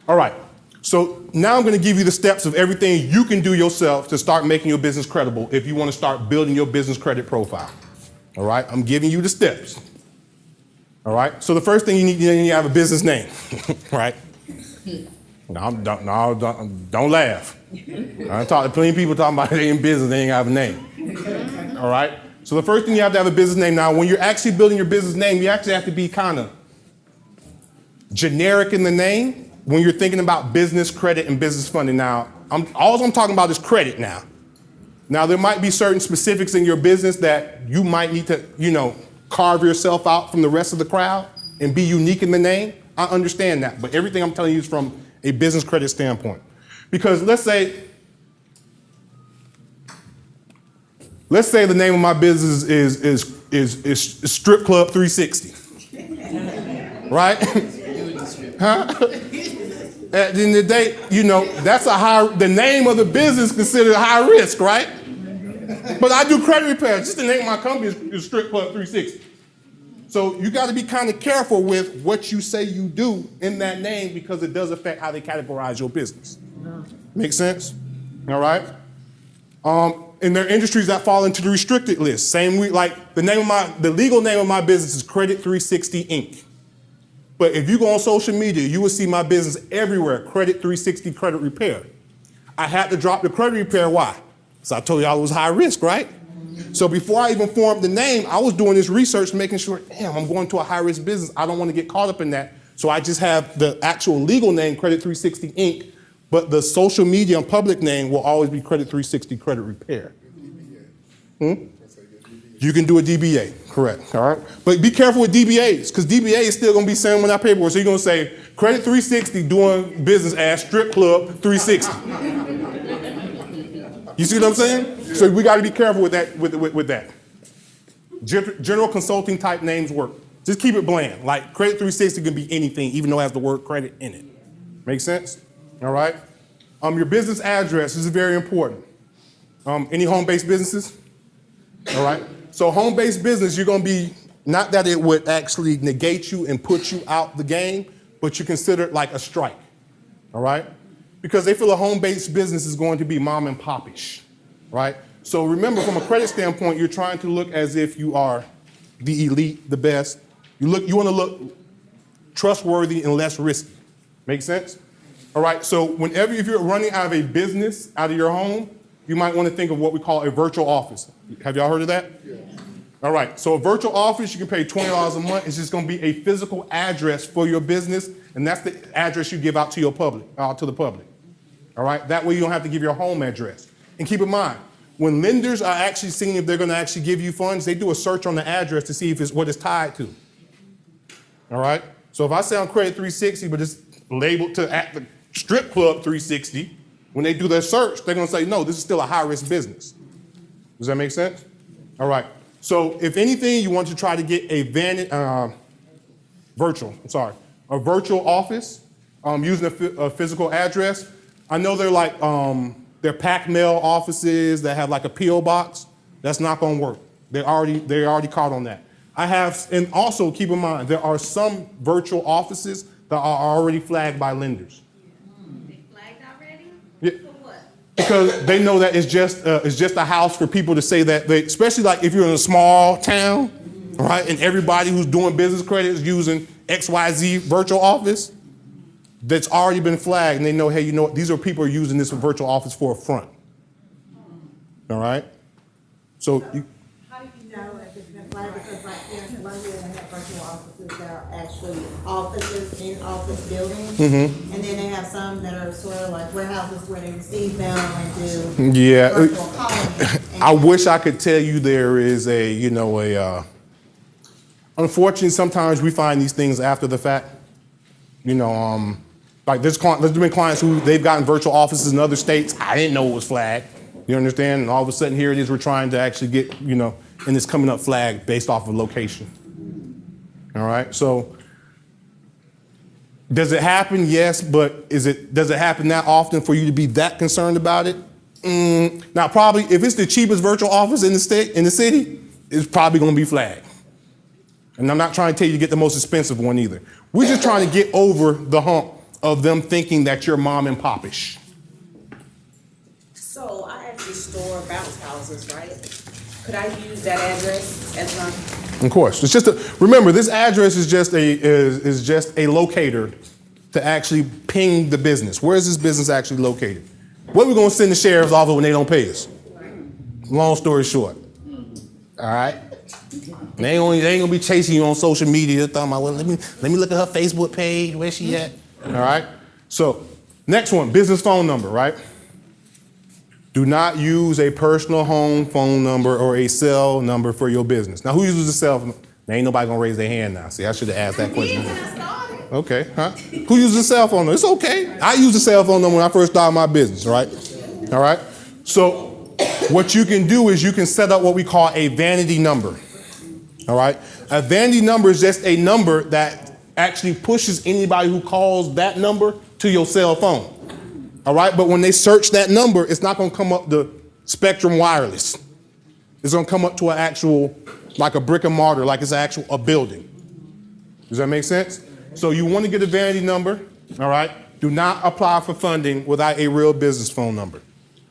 All right, so now I'm going to give you the steps of everything you can do yourself to start making your business credible if you want to start building your business credit profile. All right, I'm giving you the steps. All right, so the first thing you need to have a business name, right? No, don't laugh. I talk to plenty of people talking about they in business, they ain't have a name. All right, so the first thing you have to have a business name. Now, when you're actually building your business name, you actually have to be kind of generic in the name when you're thinking about business credit and business funding. Now, all I'm talking about is credit now. Now, there might be certain specifics in your business that you might need to, carve yourself out from the rest of the crowd and be unique in the name. I understand that, but everything I'm telling you is from a business credit standpoint. Because let's say the name of my business is Strip Club 360, right? Huh? At the end of the day, that's the name of the business considered high risk, right? But I do credit repair. Just the name of my company is Strip Club 360. So you got to be kind of careful with what you say you do in that name because it does affect how they categorize your business. Make sense? All right? And there are industries that fall into the restricted list. Like the legal name of my business is Credit 360 Inc. But if you go on social media, you will see my business everywhere, Credit 360 Credit Repair. I had to drop the credit repair. Why? So I told y'all it was high risk, right? So before I even formed the name, I was doing this research, making sure, I'm going to a high risk business. I don't want to get caught up in that. So I just have the actual legal name, Credit 360 Inc., but the social media and public name will always be Credit 360 Credit Repair. You can do a DBA, correct, all right? But be careful with DBAs, because DBA is still going to be sending when I paperwork. So you're going to say, Credit 360 doing business as Strip Club 360. You see what I'm saying? So we got to be careful with that. With that. General consulting type names work. Just keep it bland. Like Credit 360 can be anything, even though it has the word credit in it. Make sense? All right. Your business address is very important. Any home-based businesses? All right. So home-based business, you're going to be, not that it would actually negate you and put you out the game, but you consider it like a strike. All right. Because they feel a home-based business is going to be mom and pop-ish, right? So remember, from a credit standpoint, you're trying to look as if you are the elite, the best. You want to look trustworthy and less risky. Make sense? All right, so if you're running out of a business out of your home, you might want to think of what we call a virtual office. Have y'all heard of that? Yeah. All right, so a virtual office, you can pay $20 a month. It's just going to be a physical address for your business, and that's the address you give out to the public. All right, that way you don't have to give your home address. And keep in mind, when lenders are actually seeing if they're going to actually give you funds, they do a search on the address to see if it's what it's tied to. All right, so if I say on Credit 360, but it's labeled at the Strip Club 360, when they do their search, they're going to say, no, this is still a high-risk business. Does that make sense? All right. So if anything, you want to try to get a virtual office using a physical address. I know they're packed mail offices that have like a P.O. box. That's not going to work. They're already caught on that. And also keep in mind, there are some virtual offices that are already flagged by lenders. They flagged already? Yeah. For what? Because they know that it's just a house for people to say that especially like if you're in a small town, right, and everybody who's doing business credit is using XYZ virtual office that's already been flagged, and they know, hey, these are people who are using this virtual office for a front. All right? So, How do you know if it's been flagged? Because like here in Columbia, they have virtual offices that are actually offices in office buildings. Mm-hmm. And then they have some that are sort of like warehouses where they receive them and do yeah, virtual calling. I wish I could tell you there is unfortunately, sometimes we find these things after the fact. Like there's been clients who they've gotten virtual offices in other states. I didn't know it was flagged. You understand? And all of a sudden here it is, we're trying to actually get, and it's coming up flagged based off of location. All right, so does it happen? Yes, but does it happen that often for you to be that concerned about it? Now, probably if it's the cheapest virtual office in the city, it's probably going to be flagged. And I'm not trying to tell you to get the most expensive one either. We're just trying to get over the hump of them thinking that you're mom and popish. So I actually store bounce houses, right? Could I use that address as my? Of course, it's just remember this address is just a locator to actually ping the business. Where is this business actually located? What are we going to send the sheriff's office when they don't pay us? Long story short. All right. They ain't gonna be chasing you on social media, talking about, well, let me look at her Facebook page. Where's she at? All right. So, next one, business phone number, right? Do not use a personal home phone number or a cell number for your business. Now, who uses a cell phone? There ain't nobody gonna raise their hand now. See, I should have asked that question. Okay, huh? Who uses a cell phone number? It's okay. I used a cell phone number when I first started my business, right? All right. So, what you can do is you can set up what we call a vanity number. All right. A vanity number is just a number that actually pushes anybody who calls that number to your cell phone. All right. But when they search that number, it's not going to come up the Spectrum Wireless. It's going to come up to an actual, like a brick and mortar, like it's a building. Does that make sense? So you want to get a vanity number. All right. Do not apply for funding without a real business phone number.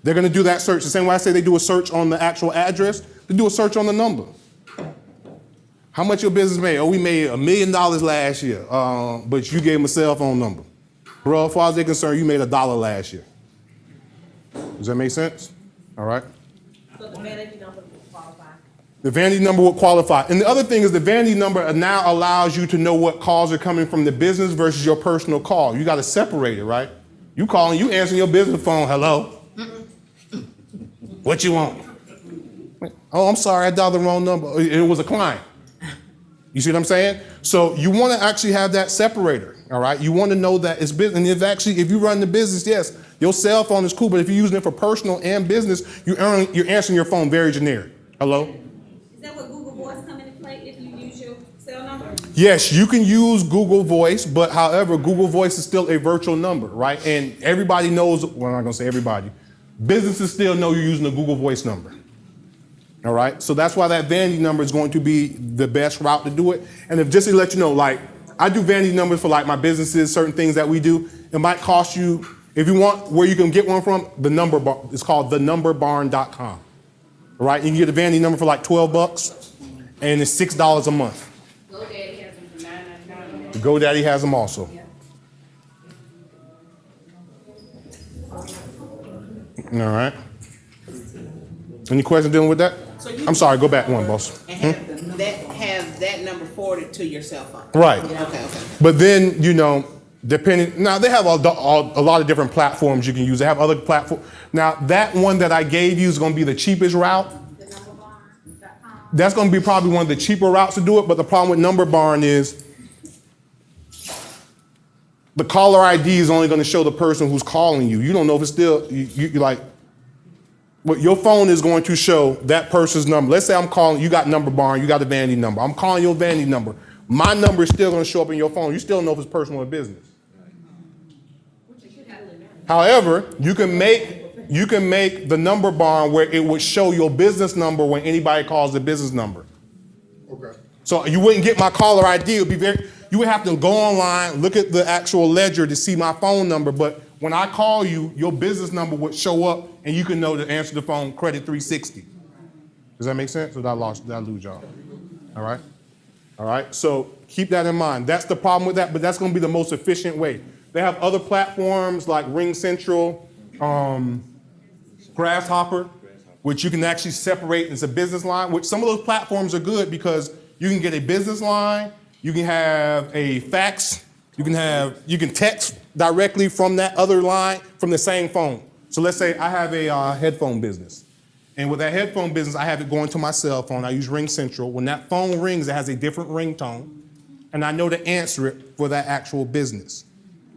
They're going to do that search the same way I say they do a search on the actual address. They do a search on the number. How much your business made? Oh, we made $1 million last year, but you gave them a cell phone number. Bro, as far as they're concerned, you made $1 last year. Does that make sense? All right. So the vanity number will qualify. The vanity number will qualify. And the other thing is the vanity number now allows you to know what calls are coming from the business versus your personal call. You got to separate it, right? You calling, you answering your business phone, hello. What you want? Oh, I'm sorry, I dialed the wrong number. It was a client. You see what I'm saying? So you want to actually have that separator, all right? You want to know that it's business. And if you run the business, yes, your cell phone is cool, but if you're using it for personal and business, you're answering your phone very generic. Hello? Is that what Google Voice come into play if you use your cell number? Yes, you can use Google Voice, but however, Google Voice is still a virtual number, right? And everybody knows, well, I'm not going to say everybody, businesses still know you're using a Google Voice number. All right, so that's why that vanity number is going to be the best route to do it. And if just to let you know, like I do vanity numbers for like my businesses, certain things that we do. It might cost you, if you want where you can get one from, the number bar. It's called thenumberbarn.com. All right, you can get a vanity number for like $12, and it's $6 a month. GoDaddy has them for $9.99. GoDaddy has them also. All right. Any questions dealing with that? So you- I'm sorry, go back one, boss. And have that number forwarded to your cell phone. Right. Okay. But then, depending, now they have a lot of different platforms you can use. They have other platforms. Now, that one that I gave you is going to be the cheapest route. That's going to be probably one of the cheaper routes to do it. But the problem with Number Barn is the caller ID is only going to show the person who's calling you. You don't know if it's still, well, your phone is going to show that person's number. Let's say I'm calling, you got Number Barn, you got a vanity number. I'm calling your vanity number. My number is still going to show up in your phone. You still know if it's personal or business. However, you can make the Number Barn where it would show your business number when anybody calls the business number. Okay. So you wouldn't get my caller ID. It would be you would have to go online, look at the actual ledger to see my phone number. But when I call you, your business number would show up, and you can know to answer the phone, credit 360. Does that make sense? Or did I lose y'all? All right? All right, so keep that in mind. That's the problem with that, but that's going to be the most efficient way. They have other platforms like Ring Central, Grasshopper, which you can actually separate as a business line, which some of those platforms are good because you can get a business line, you can have a fax, you can text directly from that other line from the same phone. So let's say I have a headphone business. And with that headphone business, I have it going to my cell phone. I use Ring Central. When that phone rings, it has a different ringtone. And I know to answer it for that actual business.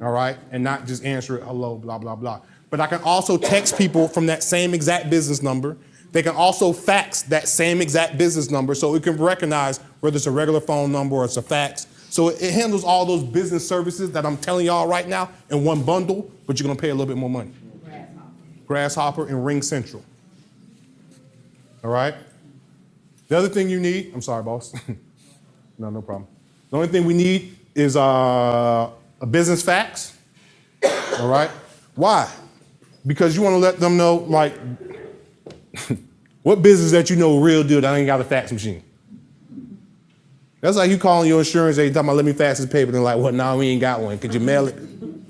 All right? And not just answer it, hello, blah, blah, blah. But I can also text people from that same exact business number. They can also fax that same exact business number so it can recognize whether it's a regular phone number or it's a fax. So it handles all those business services that I'm telling y'all right now in one bundle, but you're gonna pay a little bit more money. Grasshopper and Ring Central. All right? The other thing you need, I'm sorry, boss. No problem. The only thing we need is a business fax. All right? Why? Because you want to let them know, like, what business that you know real deal that ain't got a fax machine? That's like you calling your insurance agent talking about, let me fax this paper. They're like, what? No, we ain't got one. Could you mail it?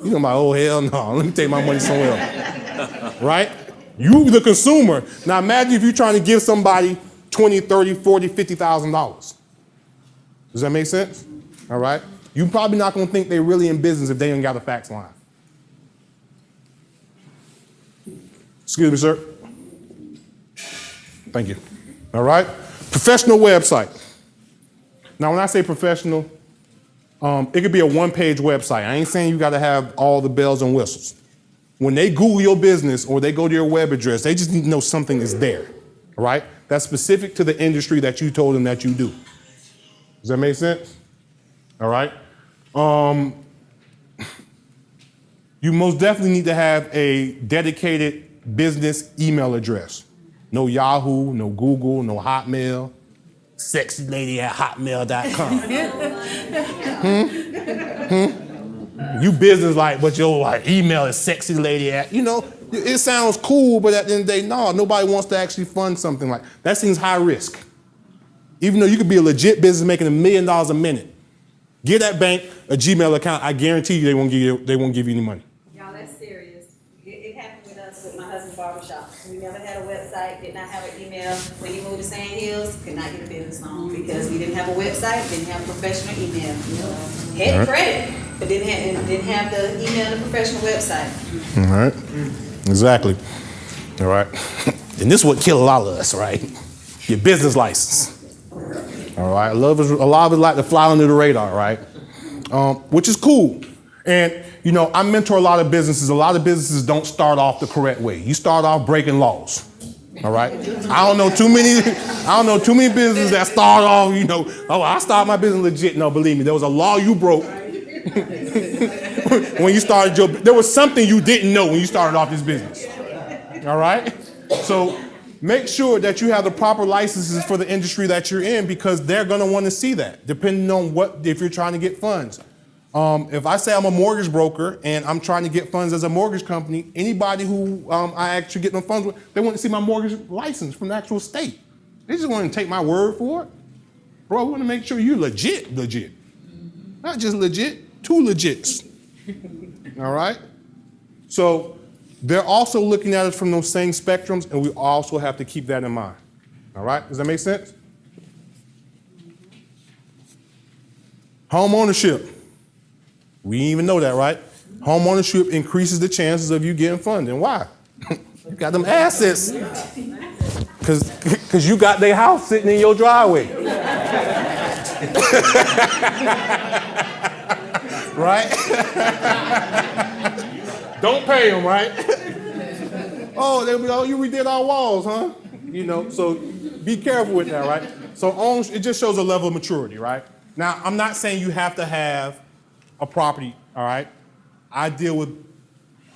You know, my oh, hell no. Let me take my money somewhere else. Right? You, the consumer. Now imagine if you're trying to give somebody $20, $30, $40, $50,000. Does that make sense? All right? You're probably not going to think they're really in business if they ain't got a fax line. Excuse me, sir. Thank you. All right? Professional website. Now, when I say professional, it could be a one-page website. I ain't saying you got to have all the bells and whistles. When they Google your business or they go to your web address, they just need to know something is there, all right? That's specific to the industry that you told them that you do. Does that make sense? All right? You most definitely need to have a dedicated business email address. No Yahoo, no Google, no Hotmail. sexylady@hotmail.com. You business like, but your like email is sexylady@, you know, it sounds cool, but at the end of the day, no, nobody wants to actually fund something like that. Seems high risk. Even though you could be a legit business making $1 million a minute, give that bank a Gmail account. I guarantee you they won't give you any money. Y'all, that's serious. It happened with us with my husband's barbershop. We never had a website, did not have an email. When you moved to Sand Hills, could not get a business loan because we didn't have a website, didn't have a professional email. Had credit, but didn't have the email and the professional website. All right. Exactly. All right. And this is what killed a lot of us, right? Your business license. All right. A lot of us like to fly under the radar, right? Which is cool. And, you know, I mentor a lot of businesses. A lot of businesses don't start off the correct way. You start off breaking laws. All right. I don't know too many businesses that start off, you know, oh, I start my business legit. No, believe me, there was a law you broke when you started there was something you didn't know when you started off this business. All right. So make sure that you have the proper licenses for the industry that you're in because they're going to want to see that depending on if you're trying to get funds. If I say I'm a mortgage broker and I'm trying to get funds as a mortgage company, anybody who I actually get them funds with, they want to see my mortgage license from the actual state. They just want to take my word for it. Bro, we want to make sure you're legit. Not just legit, two legits. All right? So they're also looking at it from those same spectrums, and we also have to keep that in mind. All right? Does that make sense? Home ownership. We didn't even know that, right? Home ownership increases the chances of you getting funded. And why? You got them assets. Because you got their house sitting in your driveway. Right? Don't pay them, right? Oh, they'll be, oh, you redid our walls, huh? You know, so be careful with that, right? So it just shows a level of maturity, right? Now, I'm not saying you have to have a property, all right? I deal with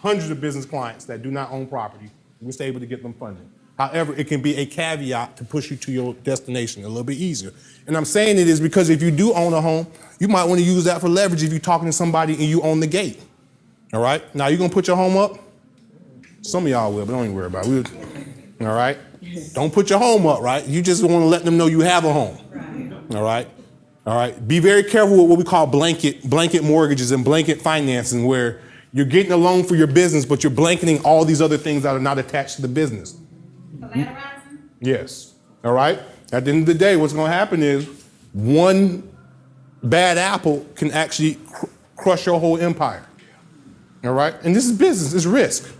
hundreds of business clients that do not own property. We're still able to get them funding. However, it can be a caveat to push you to your destination a little bit easier. And I'm saying it is because if you do own a home, you might want to use that for leverage if you're talking to somebody and you own the gate. All right? Now, you going to put your home up? Some of y'all will, but don't even worry about it. All right? Don't put your home up, right? You just want to let them know you have a home. All right? All right? Be very careful with what we call blanket mortgages and blanket financing, where you're getting a loan for your business, but you're blanketing all these other things that are not attached to the business. Collateralized? Yes. All right? At the end of the day, what's going to happen is one bad apple can actually crush your whole empire. All right? And this is business, it's risk.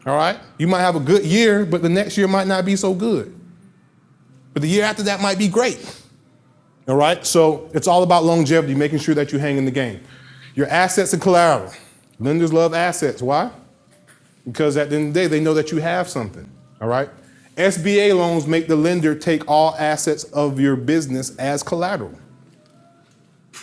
All right? You might have a good year, but the next year might not be so good. But the year after that might be great. All right? So it's all about longevity, making sure that you hang in the game. Your assets and collateral. Lenders love assets. Why? Because at the end of the day, they know that you have something. All right? SBA loans make the lender take all assets of your business as collateral.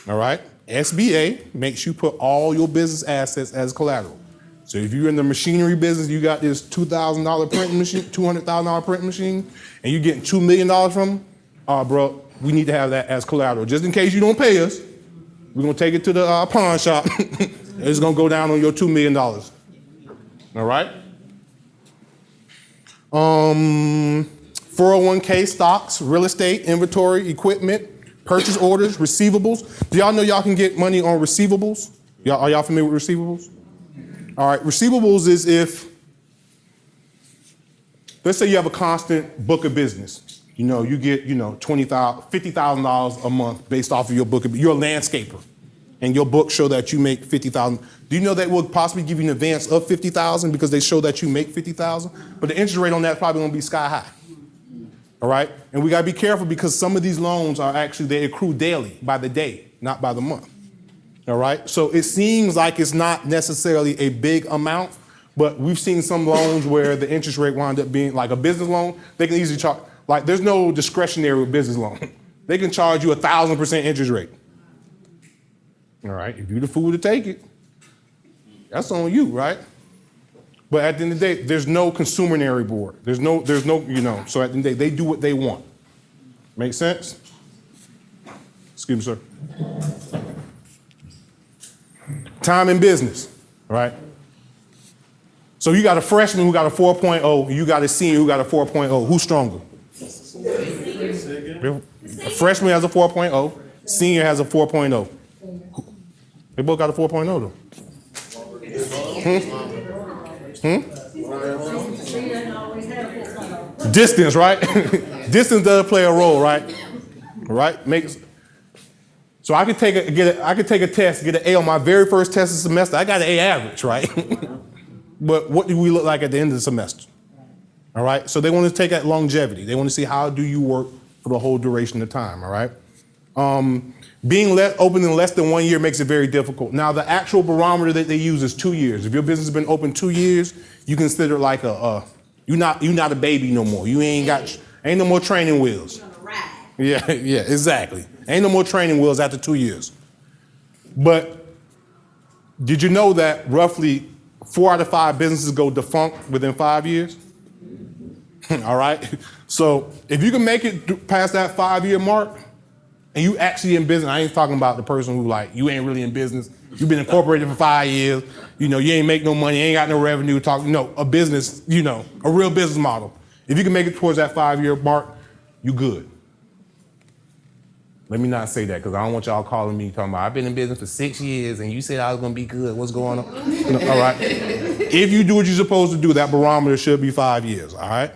All right? SBA makes you put all your business assets as collateral. So if you're in the machinery business, you got this $2,000 printing machine, $200,000 printing machine, and you're getting $2 million from them, bro, we need to have that as collateral. Just in case you don't pay us, we're going to take it to the pawn shop. It's going to go down on your $2 million. All right? 401k stocks, real estate, inventory, equipment, purchase orders, receivables. Do y'all know y'all can get money on receivables? Are y'all familiar with receivables? All right, receivables is if, let's say you have a constant book of business. You know, you get, $20,000, $50,000 a month based off of your book. You're a landscaper, and your books show that you make $50,000. Do you know that will possibly give you an advance of $50,000 because they show that you make $50,000? But the interest rate on that is probably going to be sky high. All right, and we got to be careful because some of these loans are actually, they accrue daily, by the day, not by the month. All right, so it seems like it's not necessarily a big amount, but we've seen some loans where the interest rate wound up being like a business loan. They can easily charge, like there's no discretionary with business loan. They can charge you 1,000% interest rate. All right, if you're the fool to take it, that's on you, right? But at the end of the day, there's no consumerary board. There's no, so at the end of the day, they do what they want. Make sense? Excuse me, sir. Time in business, right? So you got a freshman who got a 4.0, you got a senior who got a 4.0. Who's stronger? A freshman has a 4.0, senior has a 4.0. They both got a 4.0 though. Distance, right? Distance does play a role, right? Right? So I could take a test, get an A on my very first test of the semester. I got an A average, right? But what do we look like at the end of the semester? All right? So they want to take that longevity. They want to see how do you work for the whole duration of time, all right? Being open in less than 1 year makes it very difficult. Now, the actual barometer that they use is 2 years. If your business has been open 2 years, you consider it like you're not a baby no more. You ain't no more training wheels. Yeah, exactly. Ain't no more training wheels after 2 years. But did you know that roughly 4 out of 5 businesses go defunct within 5 years? All right. So if you can make it past that 5-year mark, and you actually in business, I ain't talking about the person who you ain't really in business. You've been incorporated for 5 years. You ain't make no money, ain't got no revenue. A business, a real business model. If you can make it towards that 5-year mark, you good. Let me not say that because I don't want y'all calling me talking about I've been in business for 6 years and you said I was going to be good. What's going on? All right. If you do what you're supposed to do, that barometer should be 5 years. All right.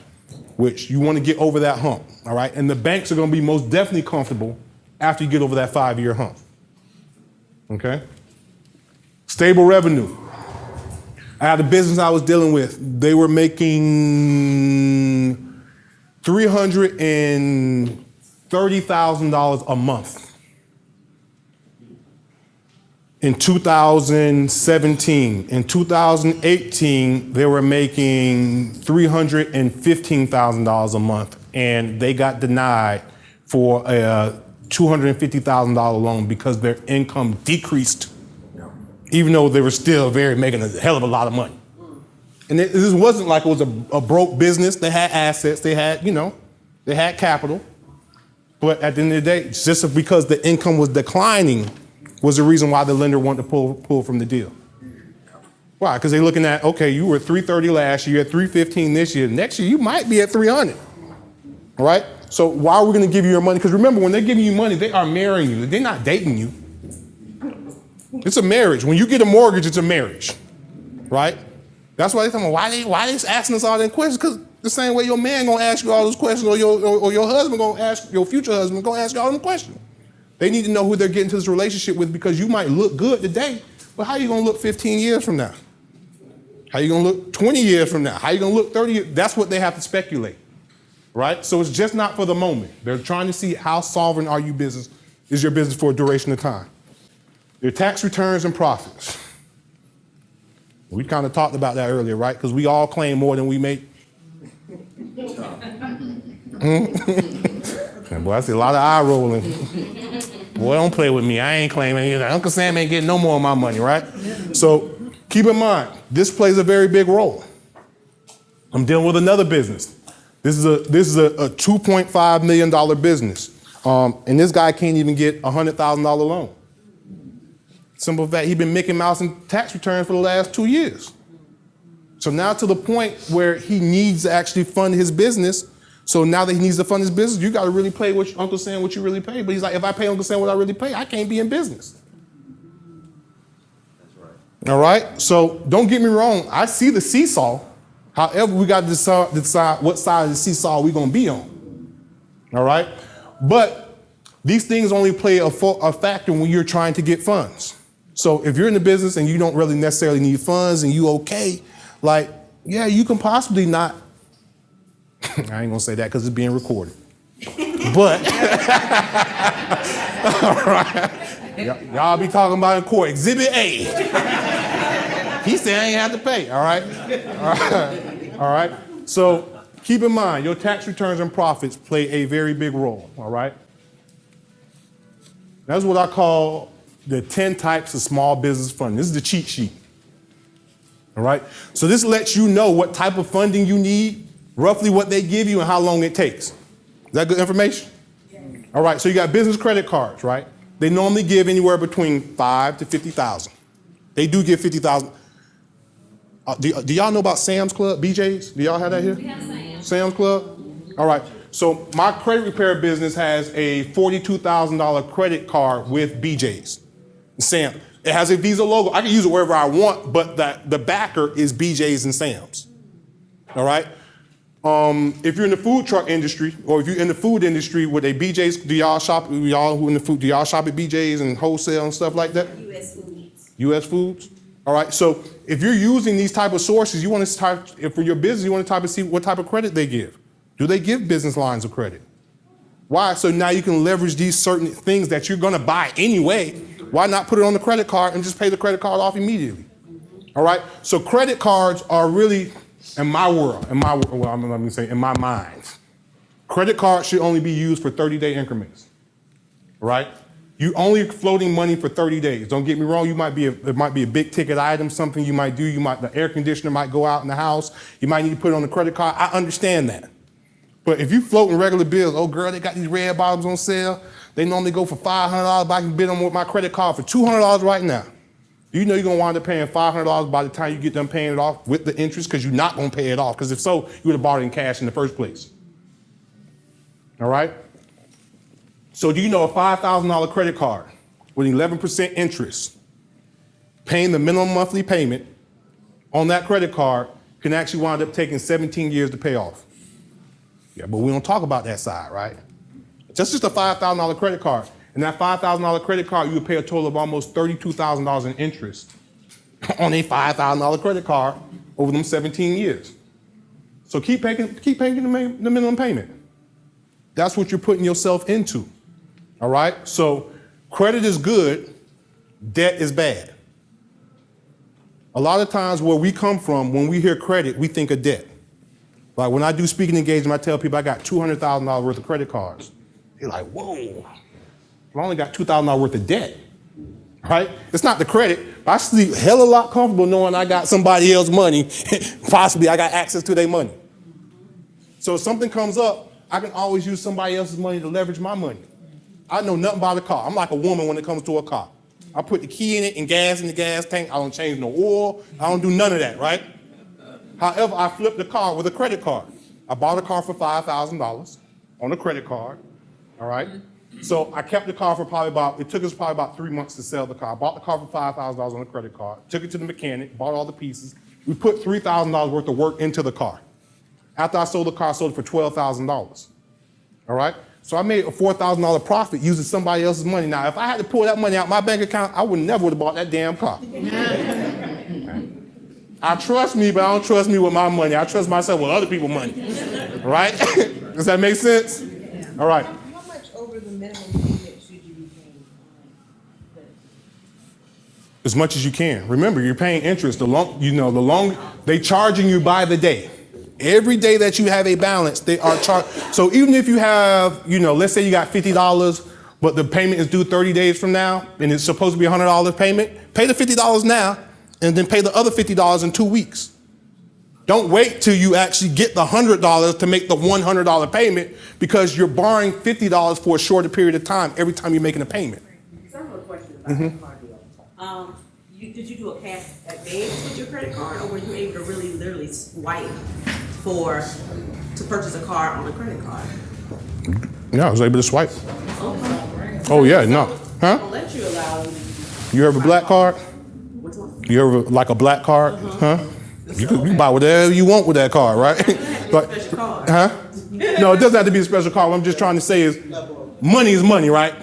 Which you want to get over that hump. All right. And the banks are going to be most definitely comfortable after you get over that 5-year hump. Okay. Stable revenue. I had a business I was dealing with. They were making $330,000 a month. In 2017. In 2018, they were making $315,000 a month, and they got denied for a $250,000 loan because their income decreased, even though they were still making a hell of a lot of money. And this wasn't like it was a broke business. They had assets. They had, they had capital. But at the end of the day, just because the income was declining was the reason why the lender wanted to pull from the deal. Why? Because they're looking at, okay, you were 330 last year, 315 this year. Next year, you might be at 300. All right? So why are we going to give you your money? Because remember, when they're giving you money, they are marrying you. They're not dating you. It's a marriage. When you get a mortgage, it's a marriage. Right? That's why they're talking about why they asking us all that questions, because The same way your man gonna ask you all those questions, or your husband gonna ask, your future husband gonna ask you all them questions. They need to know who they're getting into this relationship with, because you might look good today, but how you gonna look 15 years from now? How you gonna look 20 years from now? How you gonna look 30 years? That's what they have to speculate, right? So it's just not for the moment. They're trying to see how solvent is your business for a duration of time. Your tax returns and profits. We kind of talked about that earlier, right? Because we all claim more than we make. Boy, I see a lot of eye rolling. Boy, don't play with me. I ain't claiming. Uncle Sam ain't getting no more of my money, right? So keep in mind, this plays a very big role. I'm dealing with another business. This is a $2.5 million business. And this guy can't even get a $100,000 loan. Simple fact, he's been Mickey Mouse in tax returns for the last 2 years. So now to the point where he needs to actually fund his business. So now that he needs to fund his business, you got to really pay what Uncle Sam what you really pay. But he's like, if I pay Uncle Sam what I really pay, I can't be in business. That's right. All right. So don't get me wrong. I see the seesaw. However, we got to decide what side of the seesaw we're going to be on. All right. But these things only play a factor when you're trying to get funds. So if you're in the business and you don't really necessarily need funds and you okay, like, yeah, you can possibly not. I ain't gonna say that because it's being recorded. But all right, y'all be talking about in court. Exhibit A. He said I ain't have to pay. All right, all right. So keep in mind, your tax returns and profits play a very big role. All right. That's what I call the 10 types of small business funding. This is the cheat sheet. All right. So this lets you know what type of funding you need, roughly what they give you, and how long it takes. Is that good information? Yeah. All right. So you got business credit cards, right? They normally give anywhere between $5,000 to $50,000. They do give $50,000. Do y'all know about Sam's Club, BJ's? Do y'all have that here? We have Sam's Club? All right. So my credit repair business has a $42,000 credit card with BJ's. Sam. It has a Visa logo. I can use it wherever I want, but the backer is BJ's and Sam's. All right? If you're in the food truck industry, or if you're in the food industry with a BJ's, do y'all shop at BJ's and wholesale and stuff like that? U.S. Foods. U.S. Foods? All right. So if you're using these type of sources, you want to type, if for your business, you want to type and see what type of credit they give. Do they give business lines of credit? Why? So now you can leverage these certain things that you're going to buy anyway. Why not put it on the credit card and just pay the credit card off immediately? All right. So credit cards are really, in my world, in my mind, credit cards should only be used for 30-day increments. Right? You only floating money for 30 days. Don't get me wrong. It might be a big ticket item, something you might do. The air conditioner might go out in the house. You might need to put it on the credit card. I understand that. But if you floating regular bills, oh girl, they got these red bottoms on sale. They normally go for $500, but I can bid them with my credit card for $200 right now. You know you're gonna wind up paying $500 by the time you get done paying it off with the interest, because you're not gonna pay it off. Because if so, you would have bought it in cash in the first place. All right? So do you know a $5,000 credit card with 11% interest, paying the minimum monthly payment on that credit card can actually wind up taking 17 years to pay off? Yeah, but we don't talk about that side, right? Just a $5,000 credit card. And that $5,000 credit card, you would pay a total of almost $32,000 in interest on a $5,000 credit card over them 17 years. So keep paying the minimum payment. That's what you're putting yourself into. All right? So credit is good, debt is bad. A lot of times where we come from, when we hear credit, we think of debt. Like when I do speaking engagement, I tell people I got $200,000 worth of credit cards. They're like, whoa, I only got $2,000 worth of debt, right? It's not the credit, but I sleep hell a lot comfortable knowing I got somebody else's money. Possibly I got access to their money. So if something comes up, I can always use somebody else's money to leverage my money. I know nothing about a car. I'm like a woman when it comes to a car. I put the key in it and gas in the gas tank. I don't change no oil. I don't do none of that, right? However, I flipped the car with a credit card. I bought a car for $5,000 on a credit card, all right? So I kept the car for it took us probably about 3 months to sell the car. I bought the car for $5,000 on a credit card, took it to the mechanic, bought all the pieces. We put $3,000 worth of work into the car. After I sold the car, I sold it for $12,000. All right? So I made a $4,000 profit using somebody else's money. Now, if I had to pull that money out my bank account, I would never have bought that damn car. I trust me, but I don't trust me with my money. I trust myself with other people's money. Right? Does that make sense? All right. How much over the minimum payment should you be paying? As much as you can. Remember, you're paying interest. The long they charging you by the day. Every day that you have a balance, they are charged. So even if you have, let's say you got $50, but the payment is due 30 days from now, and it's supposed to be a $100 payment, pay the $50 now, and then pay the other $50 in 2 weeks. Don't wait till you actually get the $100 to make the $100 payment, because you're borrowing $50 for a shorter period of time every time you're making a payment. Several questions about that car deal. Did you do a cash advance with your credit card, or were you able to really literally swipe to purchase a car on a credit card? Yeah, I was able to swipe. Okay. Oh yeah, no. Huh? I'll let you allow. You have a black card? Which one? You ever like a black card? Huh? You can buy whatever you want with that card, right? But, Special card. huh? No, it doesn't have to be a special card. What I'm just trying to say is, money is money, right?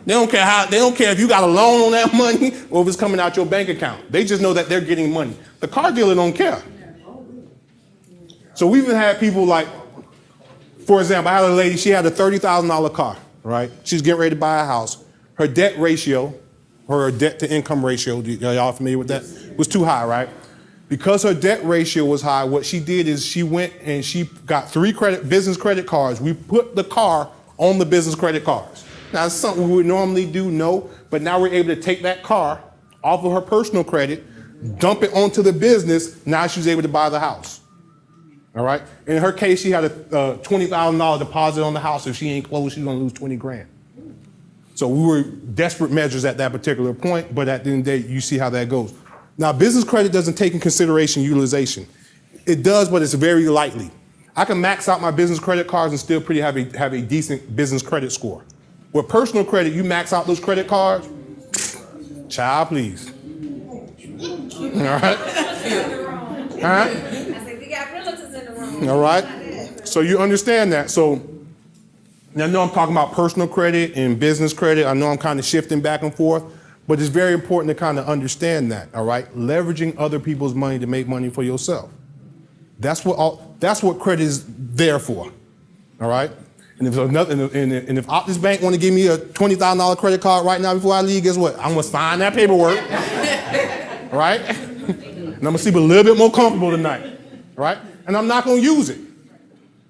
They don't care if you got a loan on that money or if it's coming out your bank account. They just know that they're getting money. The car dealer don't care. So we've even had people like, for example, I had a lady, she had a $30,000 car, right? She's getting ready to buy a house. Her debt ratio, her debt to income ratio, y'all familiar with that? Was too high, right? Because her debt ratio was high, what she did is she went and she got 3 business credit cards. We put the car on the business credit cards. Now, it's something we would normally do, no, but now we're able to take that car off of her personal credit, dump it onto the business. Now she's able to buy the house. All right? In her case, she had a $20,000 deposit on the house. If she ain't closed, she's gonna lose 20 grand. So we were desperate measures at that particular point, but at the end of the day, you see how that goes. Now, business credit doesn't take in consideration utilization. It does, but it's very lightly. I can max out my business credit cards and still have a decent business credit score. With personal credit, you max out those credit cards, child, please. All right? All right? All right? So you understand that. So I know I'm talking about personal credit and business credit. I know I'm kind of shifting back and forth, but it's very important to kind of understand that, all right? Leveraging other people's money to make money for yourself. That's what credit is there for, all right? And if Optus Bank want to give me a $20,000 credit card right now before I leave, guess what? I'm gonna sign that paperwork, right? And I'm gonna sleep a little bit more comfortable tonight, right? And I'm not gonna use it.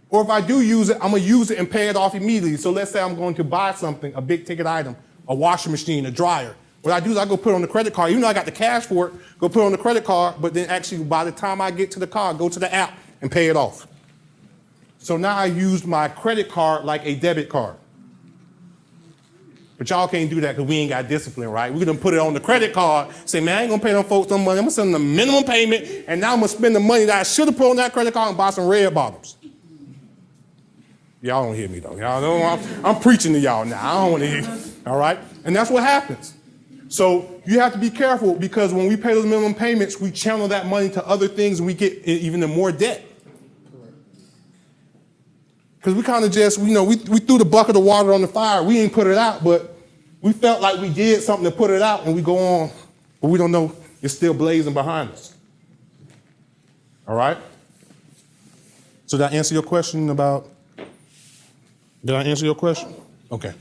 Or if I do use it, I'm gonna use it and pay it off immediately. So let's say I'm going to buy something, a big ticket item, a washing machine, a dryer. What I do is I go put it on the credit card. Even though I got the cash for it, go put it on the credit card, but then actually by the time I get to the car, go to the app and pay it off. So now I used my credit card like a debit card. But y'all can't do that because we ain't got discipline, right? We're gonna put it on the credit card, say, man, I ain't gonna pay them folks no money. I'm gonna send them the minimum payment, and now I'm gonna spend the money that I should have put on that credit card and buy some red bottoms. Y'all don't hear me though. Y'all know I'm preaching to y'all now. I don't want to hear you. All right? And that's what happens. So you have to be careful, because when we pay those minimum payments, we channel that money to other things and we get even more debt. Because we kind of just, we threw the bucket of water on the fire. We ain't put it out, but we felt like we did something to put it out, and we go on, but we don't know it's still blazing behind us. All right? So did I answer your question about, did I answer your question? Okay.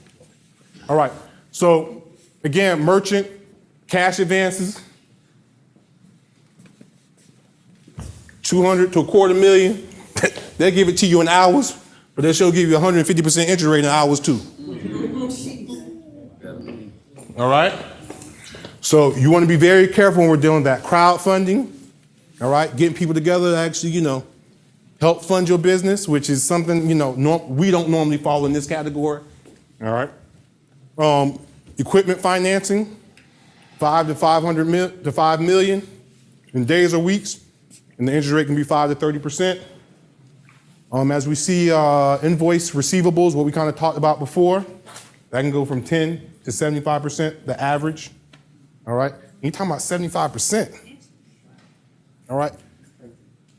All right. So again, merchant, cash advances, 200 to $250,000. They'll give it to you in hours. But they should give you 150% interest rate in hours too. All right? So you want to be very careful when we're dealing with that crowdfunding. All right? Getting people together to actually, help fund your business, which is something, we don't normally fall in this category. All right? Equipment financing, $5 to $5 million in days or weeks. And the interest rate can be 5 to 30%. As we see invoice receivables, what we kind of talked about before, that can go from 10 to 75%, the average. All right? And you're talking about 75%. All right?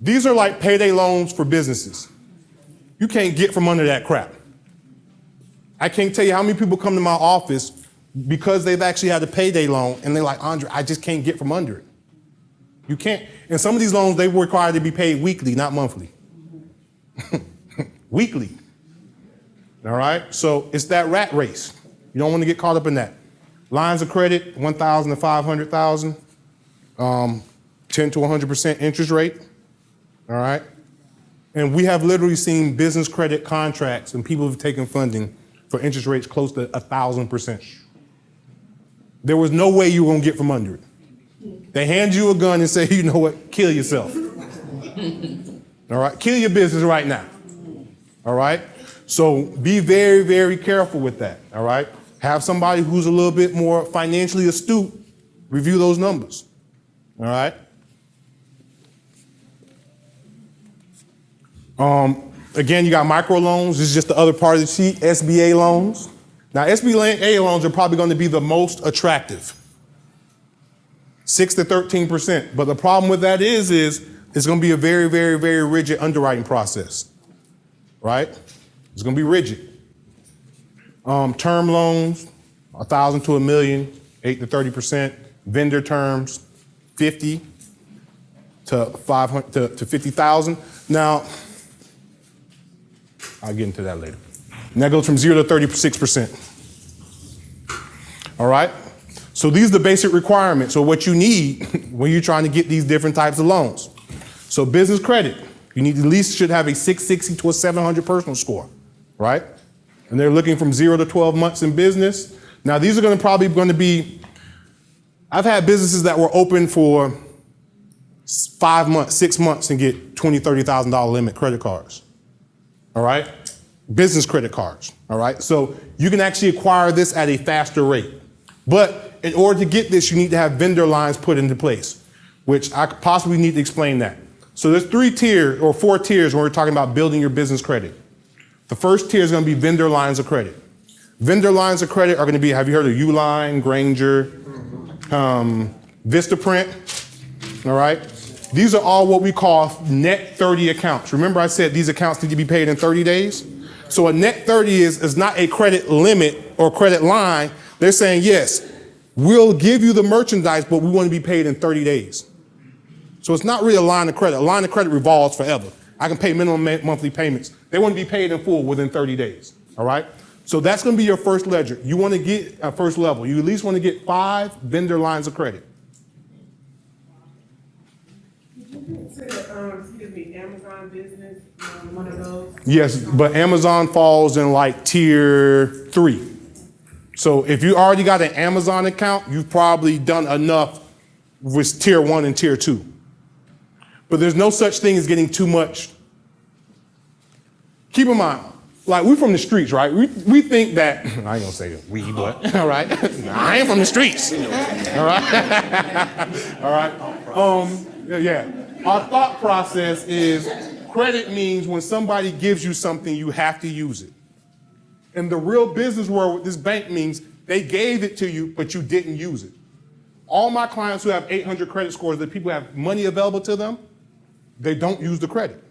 These are like payday loans for businesses. You can't get from under that crap. I can't tell you how many people come to my office because they've actually had a payday loan and they're like, Andre, I just can't get from under it. You can't. And some of these loans, they require to be paid weekly, not monthly. Weekly. All right? So it's that rat race. You don't want to get caught up in that. Lines of credit, 1,000 to 500,000, 10 to 100% interest rate. All right? And we have literally seen business credit contracts and people have taken funding for interest rates close to 1,000%. There was no way you were going to get from under it. They hand you a gun and say, you know what, kill yourself. All right? Kill your business right now. All right? So be very, very careful with that. All right? Have somebody who's a little bit more financially astute review those numbers. All right? Again, you got microloans. This is just the other part of the sheet, SBA loans. Now, SBA loans are probably going to be the most attractive, 6 to 13%. But the problem with that is it's going to be a very, very, very rigid underwriting process, right? It's going to be rigid. Term loans, 1,000 to 1 million, 8 to 30%. Vendor terms, 50 to 500 to 50,000. Now, I'll get into that later. And that goes from 0 to 36%. All right? So these are the basic requirements or what you need when you're trying to get these different types of loans. So business credit, you need at least should have a 660 to a 700 personal score, right? And they're looking from 0 to 12 months in business. Now these are probably going to be, I've had businesses that were open for 5 months, 6 months and get $20,000, $30,000 limit credit cards. All right? Business credit cards. All right? So you can actually acquire this at a faster rate. But in order to get this, you need to have vendor lines put into place, which I could possibly need to explain that. So there's 3 tiers or 4 tiers when we're talking about building your business credit. The first tier is going to be vendor lines of credit. Vendor lines of credit are going to be, have you heard of Uline, Granger, Vistaprint? All right? These are all what we call net 30 accounts. Remember I said these accounts need to be paid in 30 days? So a net 30 is not a credit limit or credit line. They're saying, yes, we'll give you the merchandise, but we want to be paid in 30 days. So it's not really a line of credit. A line of credit revolves forever. I can pay minimum monthly payments. They want to be paid in full within 30 days. All right? So that's going to be your first ledger. You want to get a first level. You at least want to get 5 vendor lines of credit. Amazon business, one of those? Yes, but Amazon falls in like tier 3. So if you already got an Amazon account, you've probably done enough with tier 1 and tier 2. But there's no such thing as getting too much. Keep in mind, like we're from the streets, right? We think that, I ain't gonna say we, but, all right? I ain't from the streets, all right? All right, yeah. Our thought process is credit means when somebody gives you something, you have to use it. In the real business world, what this bank means, they gave it to you, but you didn't use it. All my clients who have 800 credit scores, that people have money available to them, they don't use the credit.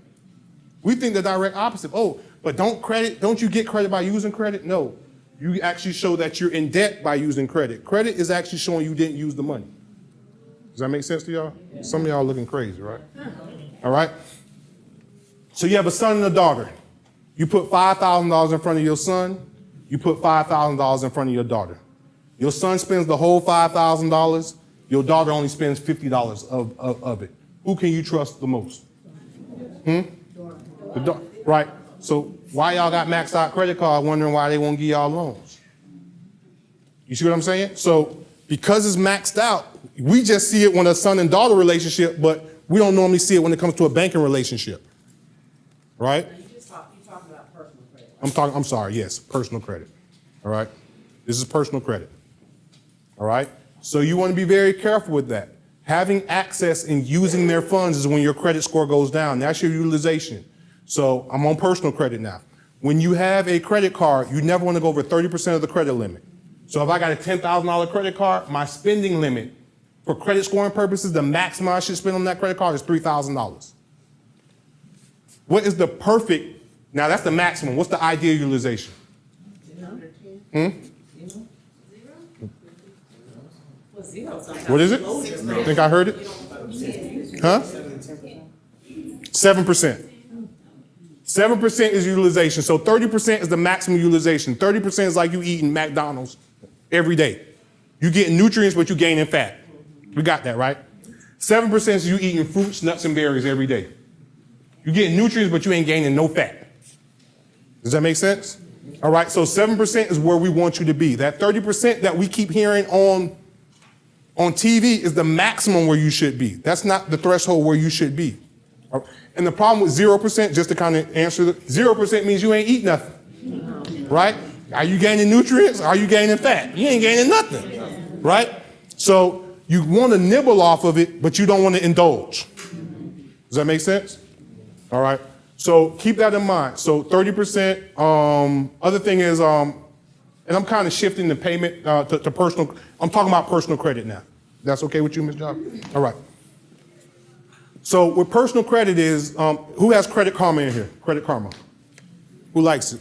We think the direct opposite. Oh, but don't you get credit by using credit? No, you actually show that you're in debt by using credit. Credit is actually showing you didn't use the money. Does that make sense to y'all? Some of y'all looking crazy, right? All right. So you have a son and a daughter. You put $5,000 in front of your son. You put $5,000 in front of your daughter. Your son spends the whole $5,000. Your daughter only spends $50 of it. Who can you trust the most? Right. So why y'all got maxed out credit card wondering why they won't give y'all loans? You see what I'm saying? So because it's maxed out, we just see it when a son and daughter relationship, but we don't normally see it when it comes to a banking relationship. Right? You talking about personal credit. I'm sorry, yes, personal credit. All right? This is personal credit. All right? So you want to be very careful with that. Having access and using their funds is when your credit score goes down. That's your utilization. So I'm on personal credit now. When you have a credit card, you never want to go over 30% of the credit limit. So if I got a $10,000 credit card, my spending limit for credit scoring purposes, the maximum I should spend on that credit card is $3,000. What is the perfect Now that's the maximum. What's the ideal utilization? Well, zero sometimes. What is it? Think I heard it? Huh? 7%. 7% is utilization. So 30% is the maximum utilization. 30% is like you eating McDonald's every day. You getting nutrients, but you gaining fat. We got that, right? 7% is you eating fruits, nuts, and berries every day. You getting nutrients, but you ain't gaining no fat. Does that make sense? All right, so 7% is where we want you to be. That 30% that we keep hearing on TV is the maximum where you should be. That's not the threshold where you should be. And the problem with 0%, just to kind of answer, 0% means you ain't eat nothing, right? Are you gaining nutrients? Are you gaining fat? You ain't gaining nothing, right? So you want to nibble off of it, but you don't want to indulge. Does that make sense? All right. So keep that in mind. So 30%. Other thing is, and I'm kind of shifting the payment to personal. I'm talking about personal credit now. That's okay with you, Ms. Job? All right. So what personal credit is, who has Credit Karma in here? Credit Karma. Who likes it?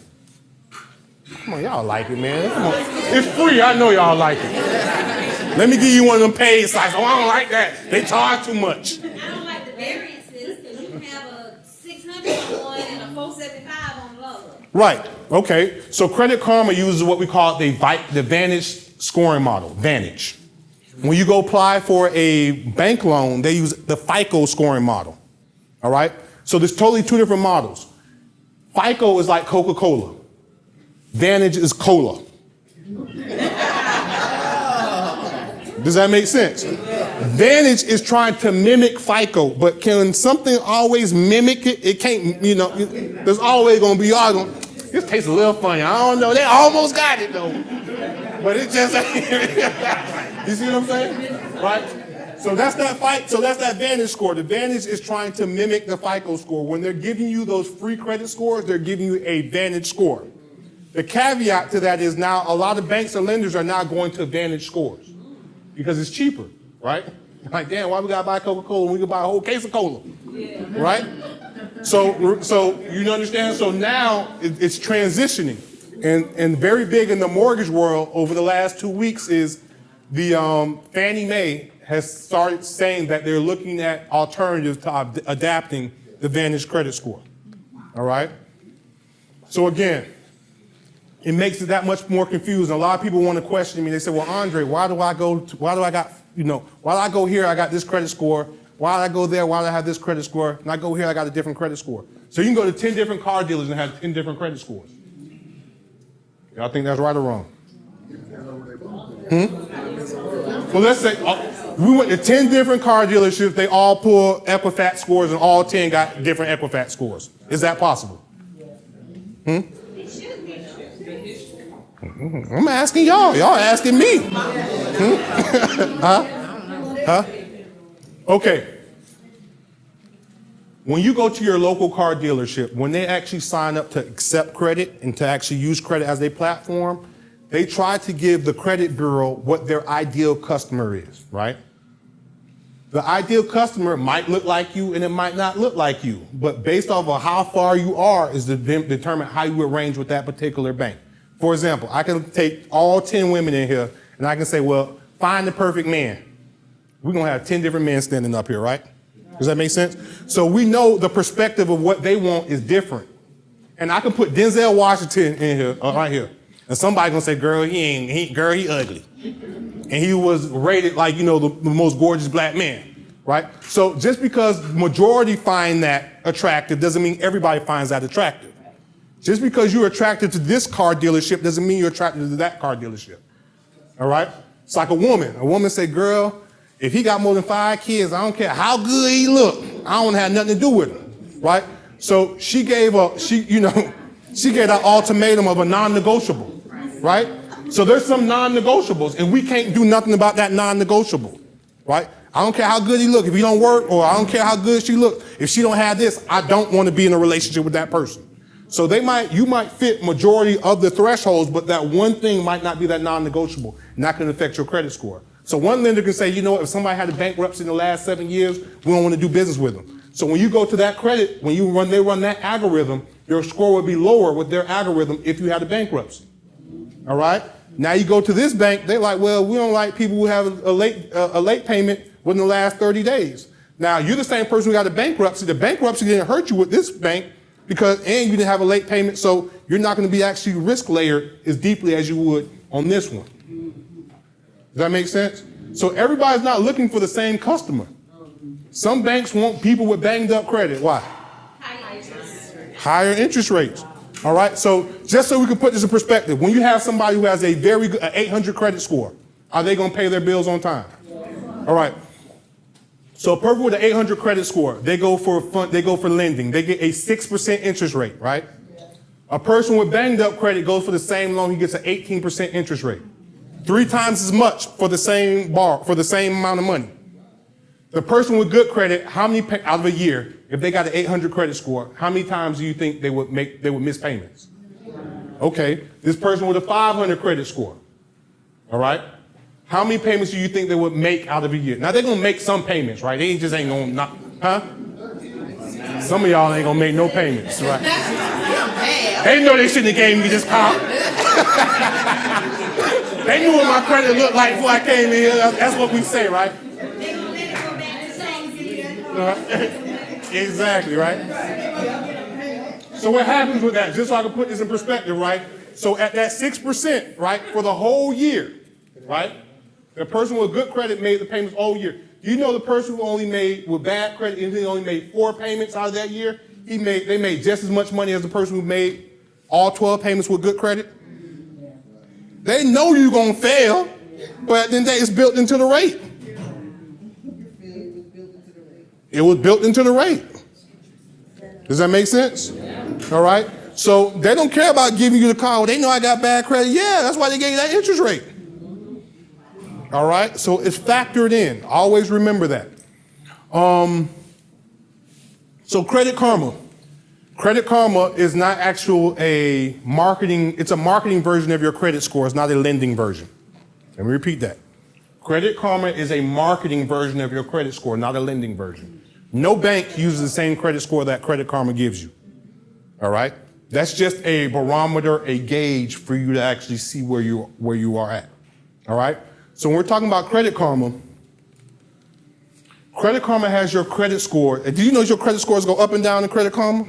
Come on, y'all like it, man. Come on. It's free. I know y'all like it. Let me give you one of them paid sites. Oh, I don't like that. They charge too much. I don't like the variances because you can have a 600 on one and a 475 on the other. Right. Okay. So Credit Karma uses what we call the Vantage scoring model. Vantage. When you go apply for a bank loan, they use the FICO scoring model. All right. So there's totally two different models. FICO is like Coca-Cola. Vantage is cola. Does that make sense? Vantage is trying to mimic FICO, but can something always mimic it? It can't, there's always going to be, this tastes a little funny. I don't know. They almost got it, though. But it just, you see what I'm saying? Right? So that's that Vantage score. The Vantage is trying to mimic the FICO score. When they're giving you those free credit scores, they're giving you a Vantage score. The caveat to that is now a lot of banks and lenders are now going to Vantage scores because it's cheaper, right? Like, damn, why we gotta buy Coca-Cola when we can buy a whole case of cola, right? So you understand? So now it's transitioning, and very big in the mortgage world over the last 2 weeks is the Fannie Mae has started saying that they're looking at alternatives to adapting the Vantage credit score. All right. So again, it makes it that much more confusing. A lot of people want to question me. They say, well, Andre, why do I go here, I got this credit score. Why do I go there? Why do I have this credit score? And I go here, I got a different credit score. So you can go to 10 different car dealers and have 10 different credit scores. Y'all think that's right or wrong? Well, let's say we went to 10 different car dealerships. They all pull Equifax scores and all 10 got different Equifax scores. Is that possible? I'm asking y'all. Y'all asking me. Huh? Okay. When you go to your local car dealership, when they actually sign up to accept credit and to actually use credit as a platform, they try to give the credit bureau what their ideal customer is, right? The ideal customer might look like you and it might not look like you, but based off of how far you are is to determine how you arrange with that particular bank. For example, I can take all 10 women in here and I can say, well, find the perfect man. We're going to have 10 different men standing up here, right? Does that make sense? So we know the perspective of what they want is different. And I can put Denzel Washington in here, right here. And somebody's going to say, girl, he ugly. And he was rated like, the most gorgeous black man, right? So just because majority find that attractive doesn't mean everybody finds that attractive. Just because you're attracted to this car dealership doesn't mean you're attracted to that car dealership. All right? It's like a woman. A woman say, girl, if he got more than 5 kids, I don't care how good he look. I don't have nothing to do with him. Right? So she gave that ultimatum of a non-negotiable. Right? So there's some non-negotiables, and we can't do nothing about that non-negotiable. Right? I don't care how good he look. If he don't work, or I don't care how good she look. If she don't have this, I don't want to be in a relationship with that person. So you might fit majority of the thresholds, but that one thing might not be that non-negotiable, and that can affect your credit score. So one lender can say, if somebody had a bankruptcy in the last 7 years, we don't want to do business with them. So when you go to that credit, when they run that algorithm, your score would be lower with their algorithm if you had a bankruptcy. All right? Now you go to this bank, they're like, well, we don't like people who have a late payment within the last 30 days. Now, you're the same person who got a bankruptcy. The bankruptcy didn't hurt you with this bank and you didn't have a late payment, so you're not going to be actually risk layered as deeply as you would on this one. Does that make sense? So everybody's not looking for the same customer. Some banks want people with banged up credit. Why? Higher interest rates. All right, so just so we can put this in perspective, when you have somebody who has a very good 800 credit score, are they going to pay their bills on time? All right. So a person with an 800 credit score, they go for lending. They get a 6% interest rate, right? A person with banged up credit goes for the same loan, he gets an 18% interest rate. 3 times as much for the same amount of money. The person with good credit, how many out of a year, if they got an 800 credit score, how many times do you think they would miss payments? Okay, this person with a 500 credit score, all right? How many payments do you think they would make out of a year? Now they're gonna make some payments, right? They just ain't gonna not, huh? Some of y'all ain't gonna make no payments, right? They know they shouldn't have gave me this car. They knew what my credit looked like before I came in here. That's what we say, right? Exactly, right? So what happens with that? Just so I can put this in perspective, right? So at that 6%, right, for the whole year, right? The person with good credit made the payments all year. Do you know the person who only made, with bad credit, he only made 4 payments out of that year? They made just as much money as the person who made all 12 payments with good credit. They know you're gonna fail, but then it's built into the rate. It was built into the rate. Does that make sense? All right. So they don't care about giving you the car. They know I got bad credit. Yeah, that's why they gave you that interest rate. All right. So it's factored in. Always remember that. So Credit Karma. Credit Karma is not a marketing. It's a marketing version of your credit score. It's not a lending version. Let me repeat that. Credit Karma is a marketing version of your credit score, not a lending version. No bank uses the same credit score that Credit Karma gives you. All right? That's just a barometer, a gauge for you to actually see where you are at. All right? So when we're talking about Credit Karma has your credit score. Do you know your credit scores go up and down in Credit Karma?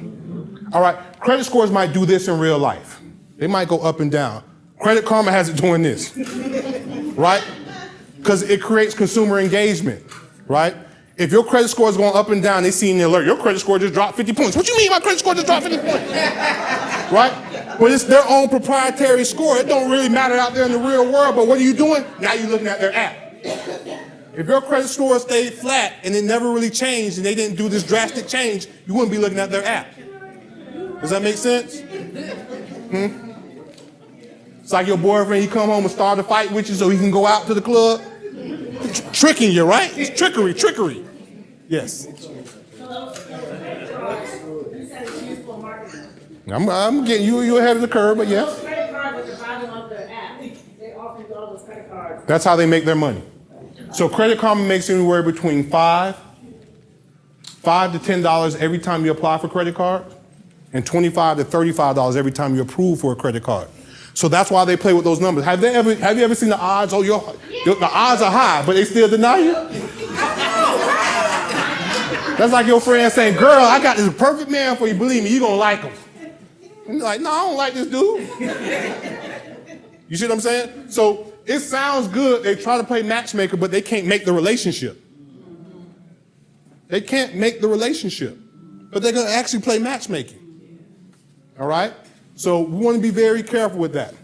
All right. Credit scores might do this in real life. They might go up and down. Credit Karma has it doing this. Right? Because it creates consumer engagement, right? If your credit score is going up and down, they see in the alert, your credit score just dropped 50 points. What you mean my credit score just dropped 50 points? Right? But it's their own proprietary score. It don't really matter out there in the real world, but what are you doing? Now you're looking at their app. If your credit score stayed flat and it never really changed and they didn't do this drastic change, you wouldn't be looking at their app. Does that make sense? It's like your boyfriend, he come home and start a fight with you so he can go out to the club. Tricking you, right? It's trickery. Yes. I'm getting you ahead of the curve, but yeah. Credit card at the bottom of their app. They offer you all those credit cards. That's how they make their money. So Credit Karma makes anywhere between $5 to $10 every time you apply for credit cards, and $25 to $35 every time you approve for a credit card. So that's why they play with those numbers. Have you ever seen the odds? Oh, the odds are high, but they still deny you? That's like your friend saying, girl, I got this perfect man for you. Believe me, you're going to like him. And you're like, no, I don't like this dude. You see what I'm saying? So it sounds good. They try to play matchmaker, but they can't make the relationship. They can't make the relationship, but they're going to actually play matchmaking. All right? So we want to be very careful with that.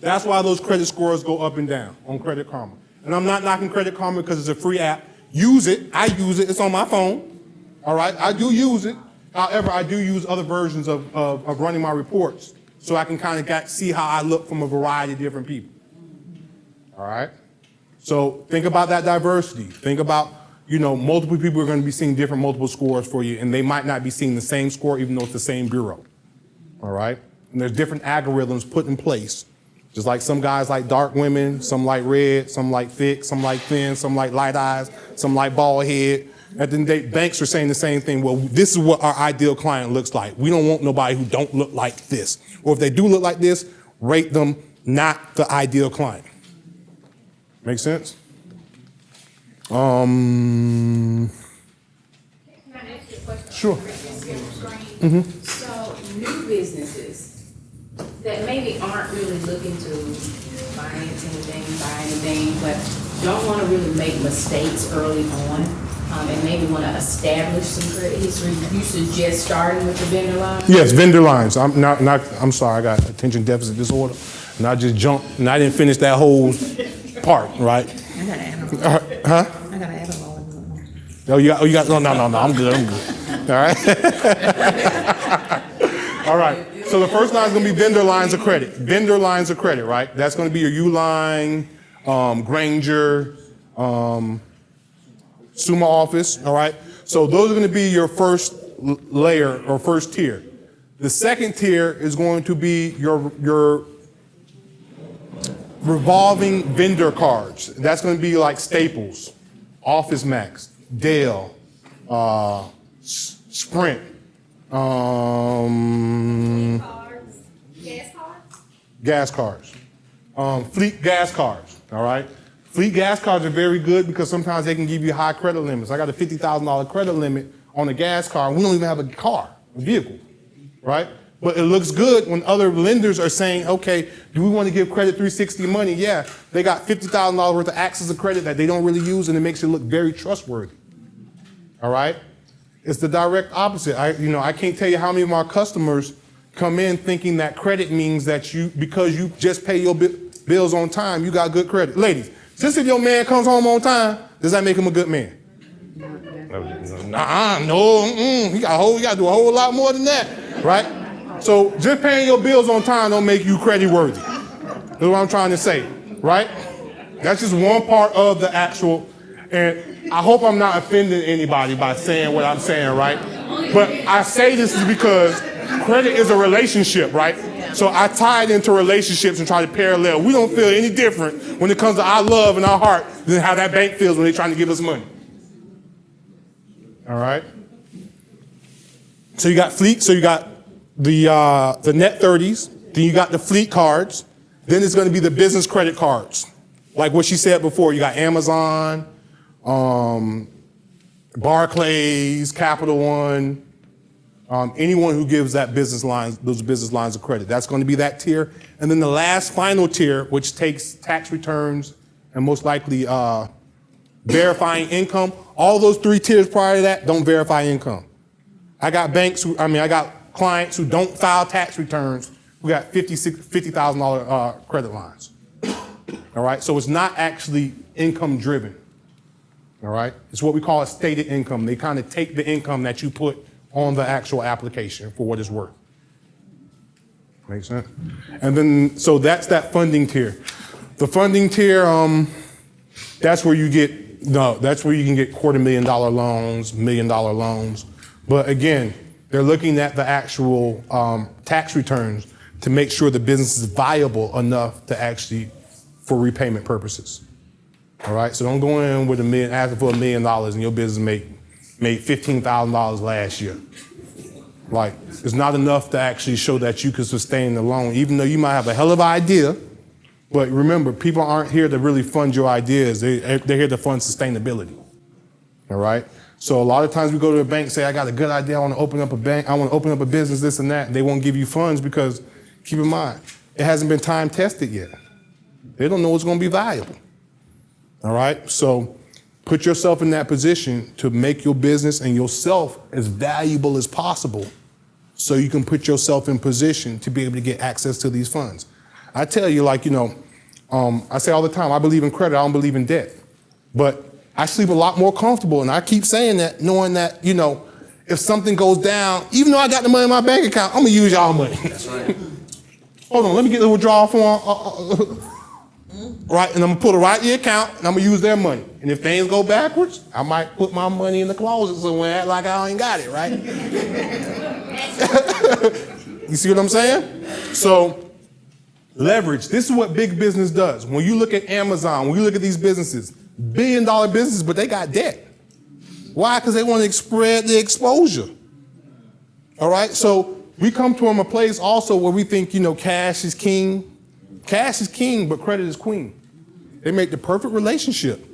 That's why those credit scores go up and down on Credit Karma. And I'm not knocking Credit Karma because it's a free app. Use it. I use it. It's on my phone. All right? I do use it. However, I do use other versions of running my reports so I can kind of see how I look from a variety of different people. All right? So think about that diversity. Think about, multiple people are going to be seeing different multiple scores for you, and they might not be seeing the same score even though it's the same bureau. All right? And there's different algorithms put in place. Just like some guys like dark women, some like red, some like thick, some like thin, some like light eyes, some like bald head. At the end of the day, banks are saying the same thing. Well, this is what our ideal client looks like. We don't want nobody who don't look like this. Or if they do look like this, rate them not the ideal client. Make sense? Can I ask you a question? Sure. So new businesses that maybe aren't really looking to finance anything, buy anything, but don't want to really make mistakes early on, and maybe want to establish some credit history, you suggest starting with the vendor line? Yes, vendor lines. I'm sorry, I got attention deficit disorder. And I just jumped, and I didn't finish that whole part, right? I gotta add them. Huh? I gotta add them all. Oh, you got, no, I'm good. All right? All right. So the first line is going to be vendor lines of credit. Vendor lines of credit, right? That's going to be your Uline, Granger, Summa office, all right? So those are going to be your first layer or first tier. The second tier is going to be your revolving vendor cards. That's going to be like Staples, Office Max, Dell, Sprint, Cards, gas cards? gas cards, fleet gas cards, all right? Fleet gas cards are very good because sometimes they can give you high credit limits. I got a $50,000 credit limit on a gas car, and we don't even have a vehicle, right? But it looks good when other lenders are saying, okay, do we want to give credit 360 money? Yeah, they got $50,000 worth of access of credit that they don't really use, and it makes it look very trustworthy, all right? It's the direct opposite. I can't tell you how many of my customers come in thinking that credit means that because you just pay your bills on time, you got good credit. Ladies, just if your man comes home on time, does that make him a good man? No. You got to do a whole lot more than that, right? So just paying your bills on time don't make you credit worthy. That's what I'm trying to say, right? That's just one part of the actual, and I hope I'm not offending anybody by saying what I'm saying, right? But I say this is because credit is a relationship, right? So I tie it into relationships and try to parallel. We don't feel any different when it comes to our love and our heart than how that bank feels when they're trying to give us money. All right? So you got fleet, so you got the net 30s, then you got the fleet cards, then it's going to be the business credit cards. Like what she said before, you got Amazon, Barclays, Capital One, anyone who gives that those business lines of credit. That's going to be that tier. And then the last final tier, which takes tax returns and most likely verifying income. All those three tiers prior to that don't verify income. I got clients who don't file tax returns. We got $50,000 credit lines. All right, so it's not actually income driven. All right, it's what we call a stated income. They kind of take the income that you put on the actual application for what it's worth. Make sense? And then, so that's that funding tier. The funding tier, that's where you can get $250,000 loans, $1 million loans. But again, they're looking at the actual tax returns to make sure the business is viable enough to actually, for repayment purposes. All right, so don't go in with asking for $1 million and your business made $15,000 last year. Like, it's not enough to actually show that you can sustain the loan, even though you might have a hell of an idea. But remember, people aren't here to really fund your ideas. They're here to fund sustainability. All right? So a lot of times we go to a bank and say, I got a good idea, I want to open up a bank, I want to open up a business, this and that. They won't give you funds because, keep in mind, it hasn't been time tested yet. They don't know what's going to be valuable. All right? So put yourself in that position to make your business and yourself as valuable as possible so you can put yourself in position to be able to get access to these funds. I tell you, I say all the time, I believe in credit, I don't believe in debt. But I sleep a lot more comfortable, and I keep saying that, knowing that, if something goes down, even though I got the money in my bank account, I'm gonna use y'all money. That's right. Hold on, let me get the withdrawal form. Right, and I'm gonna put it right in the account, and I'm gonna use their money. And if things go backwards, I might put my money in the closet somewhere, act like I ain't got it, right? You see what I'm saying? So, leverage. This is what big business does. When you look at Amazon, when you look at these businesses, $1 billion businesses, but they got debt. Why? Because they want to spread the exposure. All right, so we come from a place also where we think, cash is king. Cash is king, but credit is queen. They make the perfect relationship,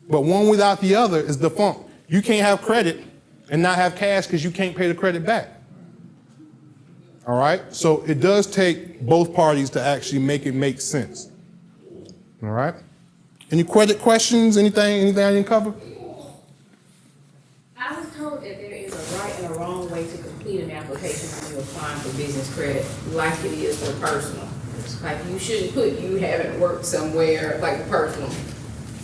but one without the other is defunct. You can't have credit and not have cash because you can't pay the credit back. All right, so it does take both parties to actually make it make sense. All right, any credit questions? Anything I didn't cover? I was told that there is a right and a wrong way to complete an application when you're applying for business credit, like it is for personal. Like you shouldn't put you haven't worked somewhere, like personal,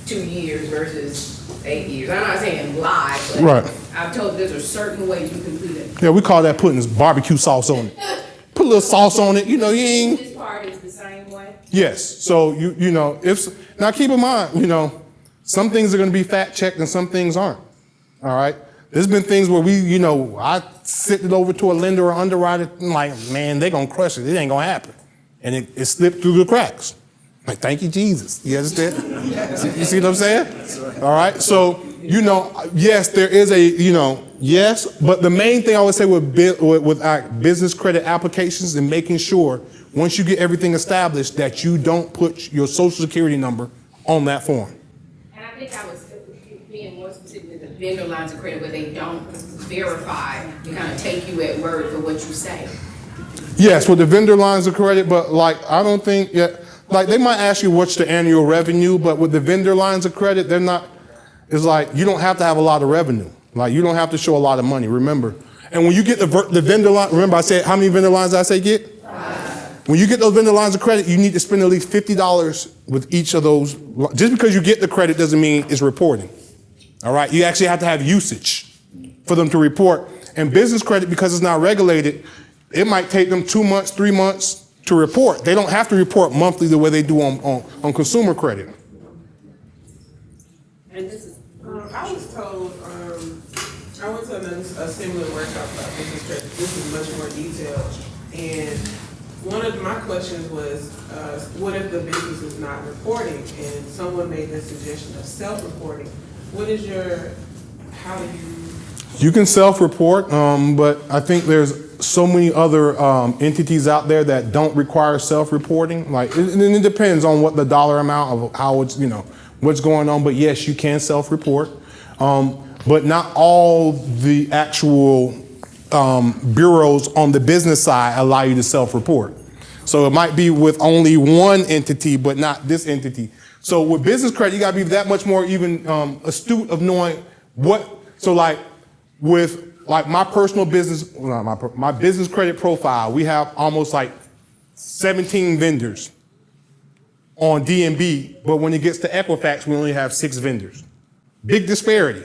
2 years versus 8 years. I'm not saying lie, but Right. I'm told there's a certain way you complete it. Yeah, we call that putting barbecue sauce on it. Put a little sauce on it, you ain't. This part is the same way. Yes, so now keep in mind, some things are going to be fact checked and some things aren't. All right, there's been things where I sent it over to a lender or underwriter, and like, man, they're gonna crush it. It ain't gonna happen, and it slipped through the cracks. Like, thank you, Jesus. You understand? You see what I'm saying? All right, so yes, there is yes, but the main thing I would say with our business credit applications and making sure once you get everything established that you don't put your social security number on that form. And I think I was being more specific with the vendor lines of credit where they don't verify, they kind of take you at word for what you say. Yes, with the vendor lines of credit, but I don't think they might ask you what's the annual revenue, but with the vendor lines of credit, they're not. It's like you don't have to have a lot of revenue. Like you don't have to show a lot of money. Remember, and when you get the vendor line, remember I said how many vendor lines did I say get? When you get those vendor lines of credit, you need to spend at least $50 with each of those. Just because you get the credit doesn't mean it's reporting. All right, you actually have to have usage for them to report. And business credit, because it's not regulated, it might take them 2 months, 3 months to report. They don't have to report monthly the way they do on consumer credit. And this is, I was told, I went to a similar workshop about business credit. This is much more detailed. And one of my questions was, what if the business is not reporting? And someone made the suggestion of self-reporting. How do you? You can self-report, but I think there's so many other entities out there that don't require self-reporting. Like, it depends on what the dollar amount of how it's, what's going on. But yes, you can self-report. But not all the actual bureaus on the business side allow you to self-report. So it might be with only one entity, but not this entity. So with business credit, you gotta be that much more even astute of knowing what, so with my personal business, my business credit profile, we have almost 17 vendors on D&B, but when it gets to Equifax, we only have 6 vendors. Big disparity.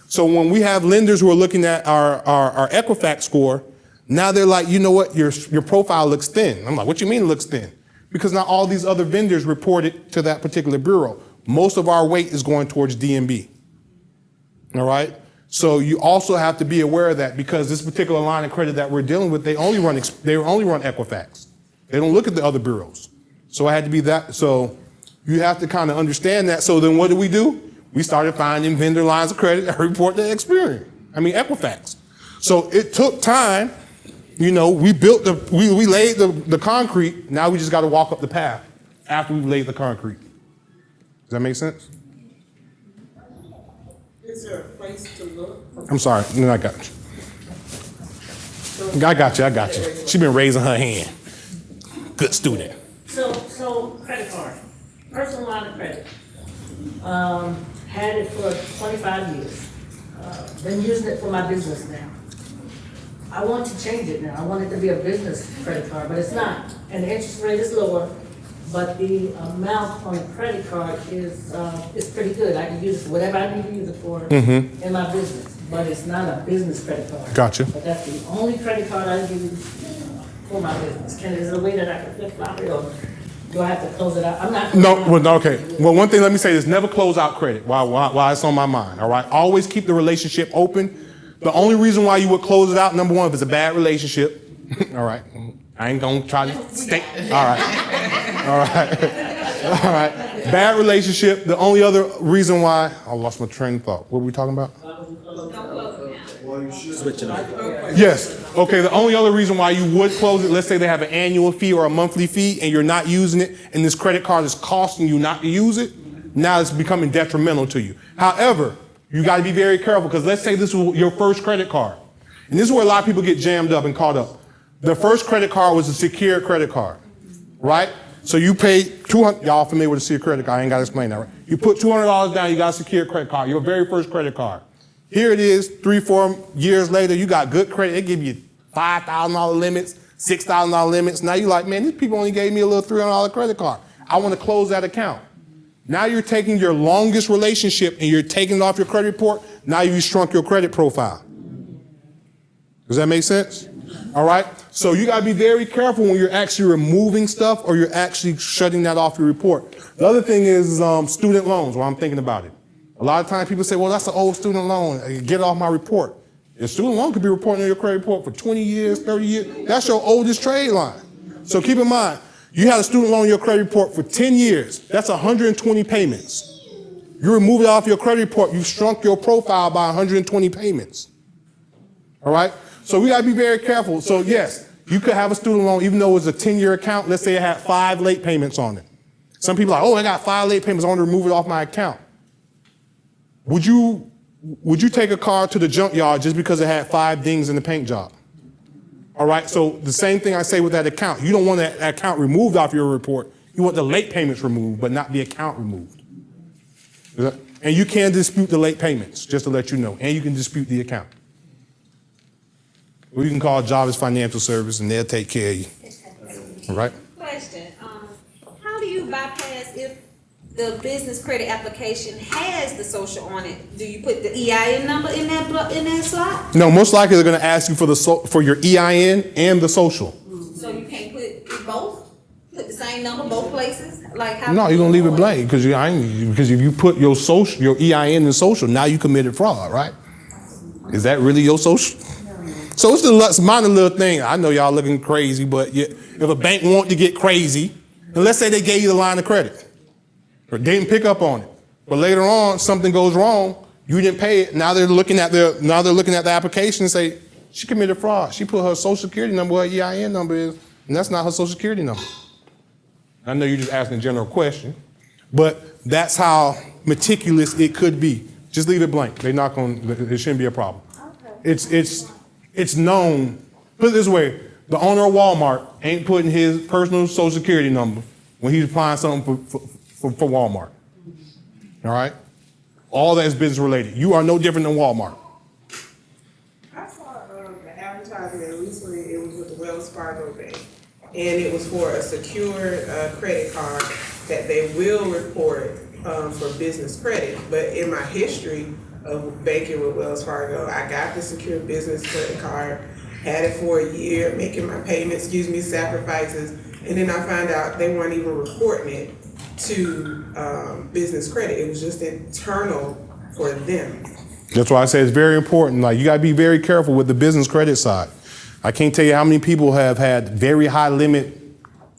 So when we have lenders who are looking at our Equifax score, now they're like, you know what, your profile looks thin. I'm like, what you mean it looks thin? Because not all these other vendors reported to that particular bureau. Most of our weight is going towards D&B. All right? So you also have to be aware of that because this particular line of credit that we're dealing with, they only run Equifax. They don't look at the other bureaus. So I had to be that. So you have to kind of understand that. So then what do? We started finding vendor lines of credit that report to Equifax. So it took time. We built we laid the concrete. Now we just got to walk up the path after we laid the concrete. Does that make sense? Is there a place to look? I'm sorry. No, I got you. I got you. She been raising her hand. Good student. So credit card, personal line of credit. Had it for 25 years. Been using it for my business now. I want to change it now. I want it to be a business credit card, but it's not. And the interest rate is lower, but the amount on the credit card is pretty good. I can use it for whatever I need to use it for in my business, but it's not a business credit card. Gotcha. But that's the only credit card I use for my business. Is there a way that I can flip-flop it, or do I have to close it out? I'm not. Okay. Well, one thing, let me say this: never close out credit while it's on my mind. All right. Always keep the relationship open. The only reason why you would close it out, number one, if it's a bad relationship. All right. I ain't gonna try to stay. All right. All right. Bad relationship. The only other reason why I lost my train of thought. What were we talking about? wouldn't close Don't it. close it now. Switch it up. Yes. Okay, the only other reason why you would close it, let's say they have an annual fee or a monthly fee and you're not using it and this credit card is costing you not to use it, now it's becoming detrimental to you. However, you got to be very careful because let's say this was your first credit card. And this is where a lot of people get jammed up and caught up. The first credit card was a secured credit card, right? So you paid $200, y'all familiar with a secured credit card, I ain't got to explain that, right? You put $200 down, you got a secured credit card, your very first credit card. Here it is, 3-4 years later, you got good credit, they give you $5,000 limits, $6,000 limits. Now you're like, man, these people only gave me a little $300 credit card. I want to close that account. Now you're taking your longest relationship and you're taking it off your credit report. Now you've shrunk your credit profile. Does that make sense? All right. So you got to be very careful when you're actually removing stuff or you're actually shutting that off your report. The other thing is student loans, while I'm thinking about it. A lot of times people say, well, that's an old student loan. Get it off my report. Your student loan could be reporting on your credit report for 20 years, 30 years. That's your oldest trade line. So keep in mind, you had a student loan on your credit report for 10 years. That's 120 payments. You remove it off your credit report, you've shrunk your profile by 120 payments. All right? So we got to be very careful. So yes, you could have a student loan, even though it was a 10-year account. Let's say it had 5 late payments on it. Some people are like, oh, I got 5 late payments. I want to remove it off my account. Would you take a car to the junkyard just because it had 5 dings in the paint job? All right, so the same thing I say with that account. You don't want that account removed off your report. You want the late payments removed, but not the account removed. And you can dispute the late payments, just to let you know. And you can dispute the account. Or you can call Jarvis Financial Service and they'll take care of you. All right? Question, how do you bypass if the business credit application has the social on it? Do you put the EIN number in that slot? No, most likely they're going to ask you for your EIN and the social. So you can't put both? Put the same number both places? Like how? No, you're going to leave it blank because if you put your social, your EIN and social, now you committed fraud, right? Is that really your social? So it's a minor little thing. I know y'all looking crazy, but if a bank want to get crazy, and let's say they gave you the line of credit, or they didn't pick up on it, but later on something goes wrong, you didn't pay it. Now they're looking at the application and say she committed fraud. She put her social security number, what her EIN number is, and that's not her social security number. I know you're just asking a general question, but that's how meticulous it could be. Just leave it blank. They're not going. It shouldn't be a problem. Okay. It's known. Put it this way: the owner of Walmart ain't putting his personal social security number when he's applying something for Walmart. All right? All that is business related. You are no different than Walmart. I saw an advertisement recently, it was with the Wells Fargo Bank, and it was for a secured credit card that they will report for business credit. But in my history of banking with Wells Fargo, I got the secured business credit card, had it for a year, making my payments, sacrifices, and then I found out they weren't even reporting it to business credit. It was just internal for them. That's why I say it's very important. Like, you got to be very careful with the business credit side. I can't tell you how many people have had very high limit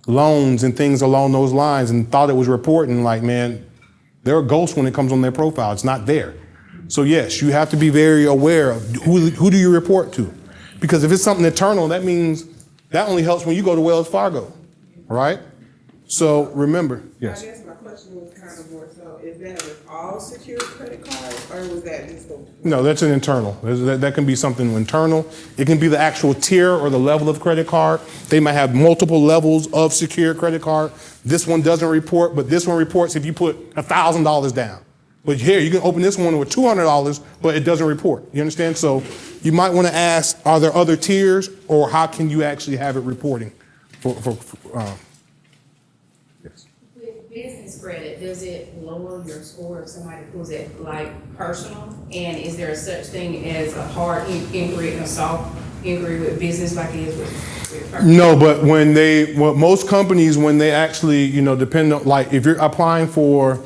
loans and things along those lines and thought it was reporting. Like, man, they're a ghost when it comes on their profile. It's not there. So yes, you have to be very aware of who do you report to, because if it's something internal, that means that only helps when you go to Wells Fargo, right? So remember, yes. I guess my question was kind of more so, is that with all secured credit cards, or was that just the? No, that's an internal. That can be something internal. It can be the actual tier or the level of credit card. They might have multiple levels of secured credit card. This one doesn't report, but this one reports if you put $1,000 down. But here, you can open this one with $200, but it doesn't report. You understand? So you might want to ask, are there other tiers, or how can you actually have it reporting? Yes. With business credit, does it lower your score if somebody pulls it like personal? And is there a such thing as a hard inquiry and a soft inquiry with business like it is with personal? No, but most companies, when they actually, depend on, like, if you're applying for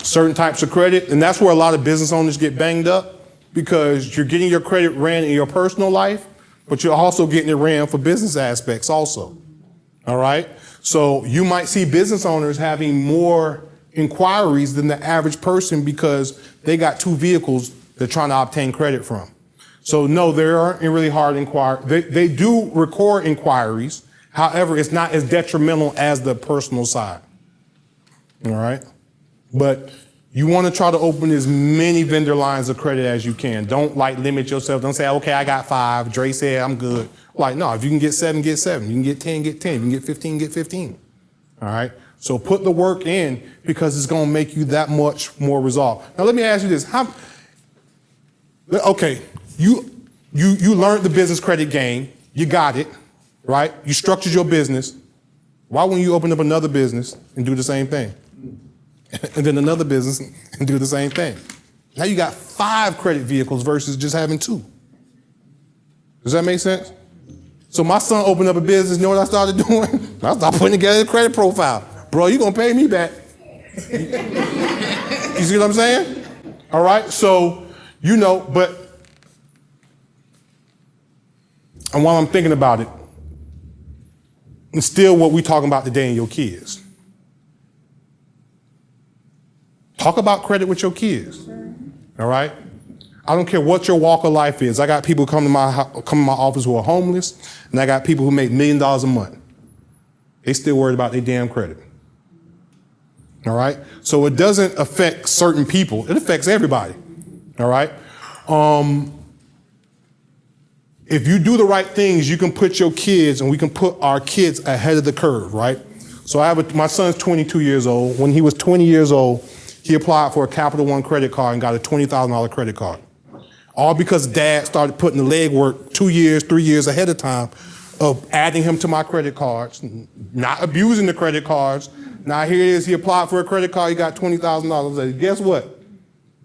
certain types of credit, and that's where a lot of business owners get banged up, because you're getting your credit ran in your personal life, but you're also getting it ran for business aspects also. All right? So you might see business owners having more inquiries than the average person because they got 2 vehicles they're trying to obtain credit from. So no, there aren't really hard inquiries. They do record inquiries. However, it's not as detrimental as the personal side. All right? But you want to try to open as many vendor lines of credit as you can. Don't limit yourself. Don't say, okay, I got 5. Dre said I'm good. No, if you can get 7, get 7. You can get 10, get 10. You can get 15, get 15. All right? So put the work in because it's going to make you that much more resolved. Now let me ask you this. Okay, you learned the business credit game. You got it, right? You structured your business. Why wouldn't you open up another business and do the same thing? And then another business and do the same thing. Now you got 5 credit vehicles versus just having 2. Does that make sense? So my son opened up a business, you know what I started doing? I started putting together a credit profile. Bro, you gonna pay me back. You see what I'm saying? All right, so, but, and while I'm thinking about it, and still what we're talking about today in your kids. Talk about credit with your kids, all right? I don't care what your walk of life is. I got people come to my office who are homeless, and I got people who make $1 million a month. They still worried about their damn credit, all right? So it doesn't affect certain people. It affects everybody, all right? If you do the right things, you can put your kids, and we can put our kids ahead of the curve, right? So my son's 22 years old. When he was 20 years old, he applied for a Capital One credit card and got a $20,000 credit card. All because dad started putting the legwork 2 years, 3 years ahead of time of adding him to my credit cards, not abusing the credit cards. Now here it is, he applied for a credit card, he got $20,000. I said, guess what?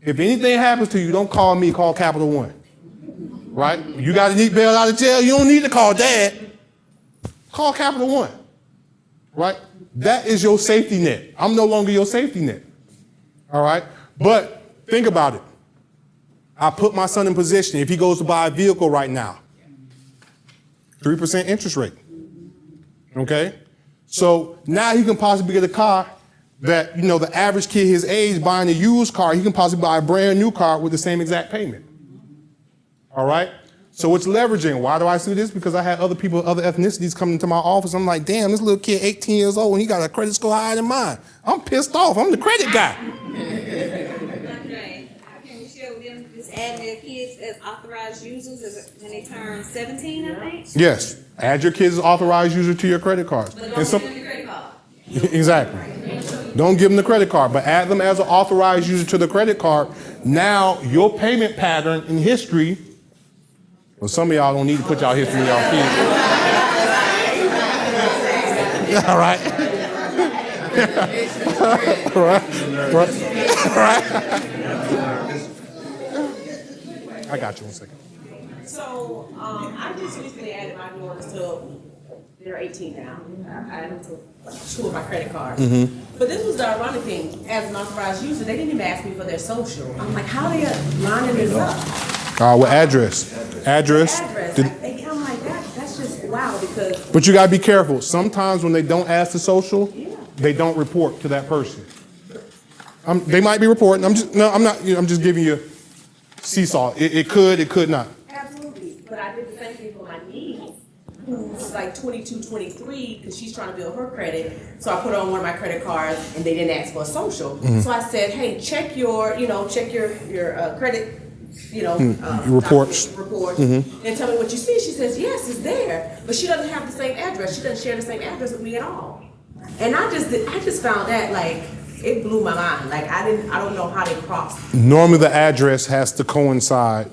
If anything happens to you, don't call me, call Capital One. Right? You got to need bail out of jail, you don't need to call dad. Call Capital One. Right? That is your safety net. I'm no longer your safety net. All right? But think about it. I put my son in position, if he goes to buy a vehicle right now, 3% interest rate. Okay? So now he can possibly get a car that, the average kid his age buying a used car, he can possibly buy a brand new car with the same exact payment. All right? So it's leveraging. Why do I see this? Because I had other people, other ethnicities coming into my office. I'm like, damn, this little kid, 18 years old, and he got a credit score higher than mine. I'm pissed off. I'm the credit guy. Can you share with them just adding their kids as authorized users when they turn 17, I think? Yes. Add your kids as authorized user to your credit card. But don't give them the credit card. Exactly. Don't give them the credit card, but add them as an authorized user to the credit card. Now, your payment pattern in history, well, some of y'all don't need to put y'all history in y'all kids. All right. Right. I got you 1 second. So, I just recently added my daughters to, they're 18 now. I added them to school with my credit card. But this was the ironic thing. As an authorized user, they didn't even ask me for their social. I'm like, how are they lining this up? What address? Address. I'm like, that's just wow, because. But you gotta be careful. Sometimes when they don't ask the social, they don't report to that person. They might be reporting. I'm just giving you seesaw. It could not. Absolutely. But I did the same thing for my niece, who's like 22, 23, because she's trying to build her credit. So I put her on one of my credit cards, and they didn't ask for a social. So I said, hey, check your credit. Reports. And tell me what you see. She says, yes, it's there. But she doesn't have the same address. She doesn't share the same address with me at all. And I just found that, like, it blew my mind. Like, I don't know how they crossed. Normally the address has to coincide,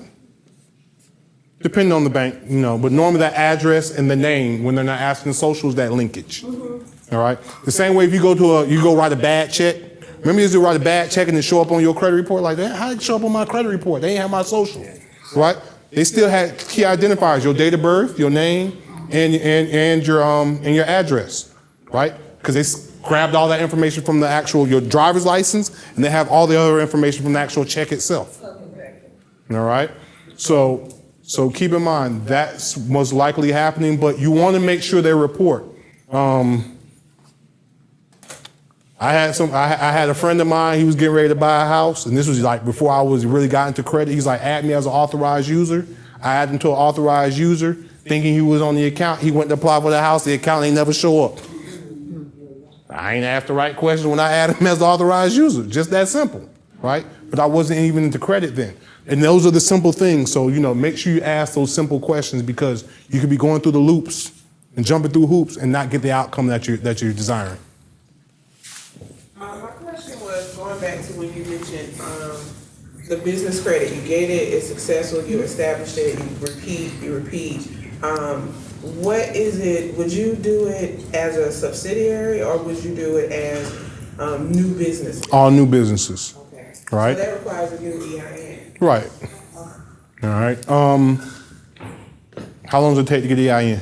depending on the bank, but normally the address and the name, when they're not asking socials, that linkage. All right? The same way if you go write a bad check. Remember you used to write a bad check and it show up on your credit report like that? How did it show up on my credit report? They ain't have my social, right? They still had key identifiers, your date of birth, your name, and your address, right? Because they grabbed all that information from your driver's license, and they have all the other information from the actual check itself. All right? So keep in mind, that's most likely happening, but you want to make sure they report. I had a friend of mine, he was getting ready to buy a house, and this was like before I was really got into credit. He's like, add me as an authorized user. I added him to an authorized user, thinking he was on the account. He went to apply for the house, the account ain't never show up. I ain't asked the right question when I added him as the authorized user, just that simple, right? But I wasn't even into credit then. And those are the simple things. So, make sure you ask those simple questions, because you could be going through the loops and jumping through hoops and not get the outcome that you're desiring. My question was going back to when you mentioned the business credit. You gained it, it's successful, you established it, you repeat. What is it? Would you do it as a subsidiary, or would you do it as new business? All new businesses. Okay. Right. So that requires a new EIN. Right. All right. How long does it take to get EIN?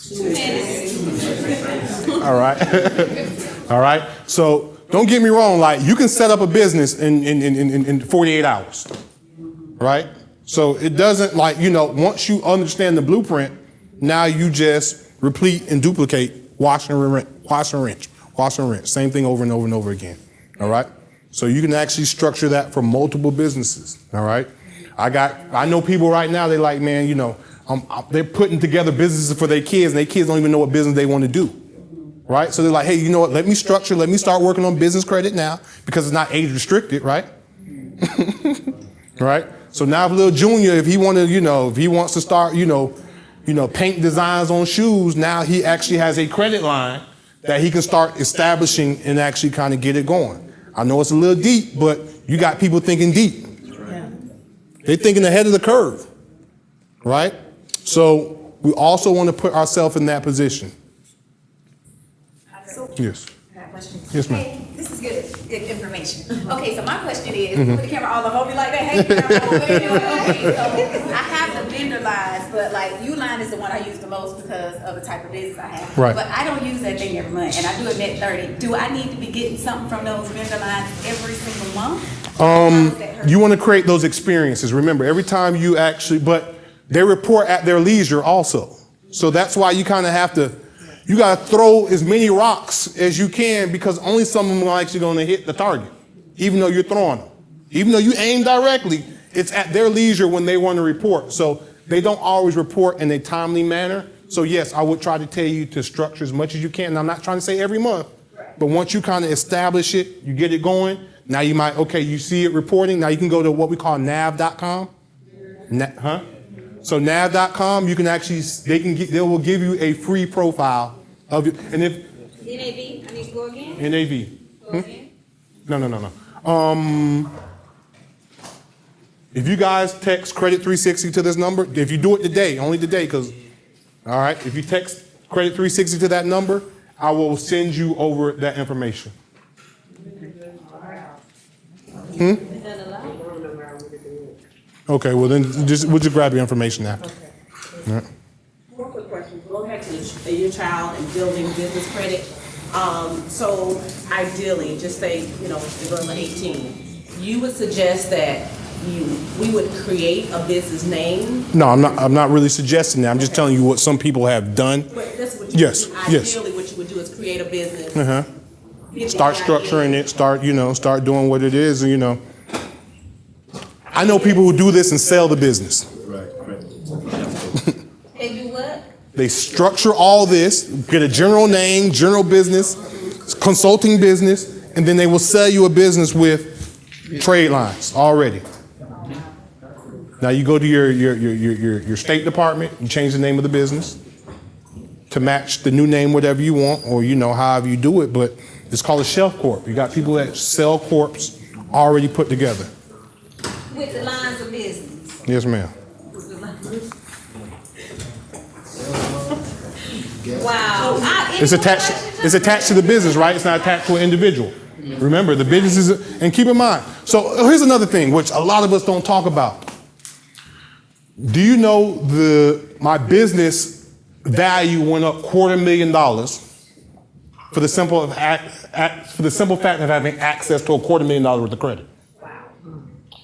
2 minutes. All right. All right. So don't get me wrong. Like, you can set up a business in 48 hours. Right. So it doesn't, like, once you understand the blueprint, now you just repeat and duplicate, wash and rinse. Same thing over and over and over again. All right. So you can actually structure that for multiple businesses. All right. I know people right now, they like, man, they're putting together businesses for their kids, and their kids don't even know what business they want to do. Right? So they're like, hey, you know what? Let me start working on business credit now, because it's not age restricted, right? Right? So now if little Junior, if he wants to start, paint designs on shoes, now he actually has a credit line that he can start establishing and actually kind of get it going. I know it's a little deep, but you got people thinking deep. They're thinking ahead of the curve, right? So we also want to put ourselves in that position. Yes. Yes, ma'am. Hey, this is good information. Okay, so my question is, put the camera all over me like that. Hey, okay, so I have the vendor lines, but like Uline is the one I use the most because of the type of business I have. Right. But I don't use that thing every month, and I do it net 30. Do I need to be getting something from those vendor lines every single month? You want to create those experiences. Remember, every time you but they report at their leisure also. So that's why you kind of have to, you got to throw as many rocks as you can, because only some of them are actually going to hit the target, even though you're throwing them. Even though you aim directly, it's at their leisure when they want to report. So they don't always report in a timely manner. So yes, I would try to tell you to structure as much as you can. And I'm not trying to say every month, but once you kind of establish it, you get it going. Now you might, you see it reporting. Now you can go to what we call nav.com. So nav.com, you can actually, they will give you a free profile of it. And if NAV, I need to go again? NAV. Go again? No. If you guys text Credit 360 to this number, if you do it today, only today, all right, if you text Credit 360 to that number, I will send you over that information. Okay, well then we'll just grab your information after. All right. More quick questions. Going back to your child and building business credit. So ideally, just say, they're going to 18. You would suggest that we would create a business name? No, I'm not really suggesting that. I'm just telling you what some people have done. But that's what you would do. Ideally, what you would do is create a business. Start structuring it. Start doing what it is. I know people who do this and sell the business. They do what? They structure all this, get a general name, general business, consulting business, and then they will sell you a business with trade lines already. Now you go to your State Department, you change the name of the business to match the new name, whatever you want, or however you do it, but it's called a shelf corp. You got people that sell corps already put together. With the lines of business. Yes, ma'am. Wow. It's attached to the business, right? It's not attached to an individual. Remember, the business is, and keep in mind. So here's another thing, which a lot of us don't talk about. Do you know my business value went up $250,000 for the simple fact of having access to $250,000 worth of credit?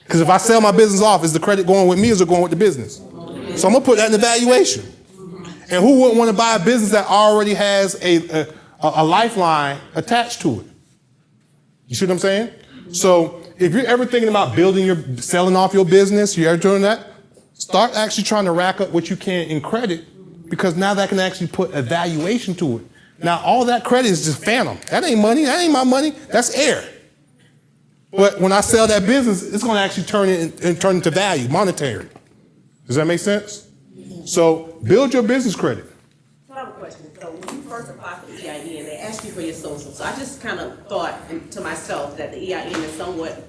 Because if I sell my business off, is the credit going with me or is it going with the business? So I'm going to put that in the valuation. And who wouldn't want to buy a business that already has a lifeline attached to it? You see what I'm saying? So if you're ever thinking about selling off your business, you ever doing that? Start actually trying to rack up what you can in credit, because now that can actually put a valuation to it. Now, all that credit is just phantom. That ain't money. That ain't my money. That's air. But when I sell that business, it's going to actually turn into value, monetary. Does that make sense? So build your business credit. So I have a question. So when you first applied for the EIN, they asked you for your social. So I just kind of thought to myself that the EIN is somewhat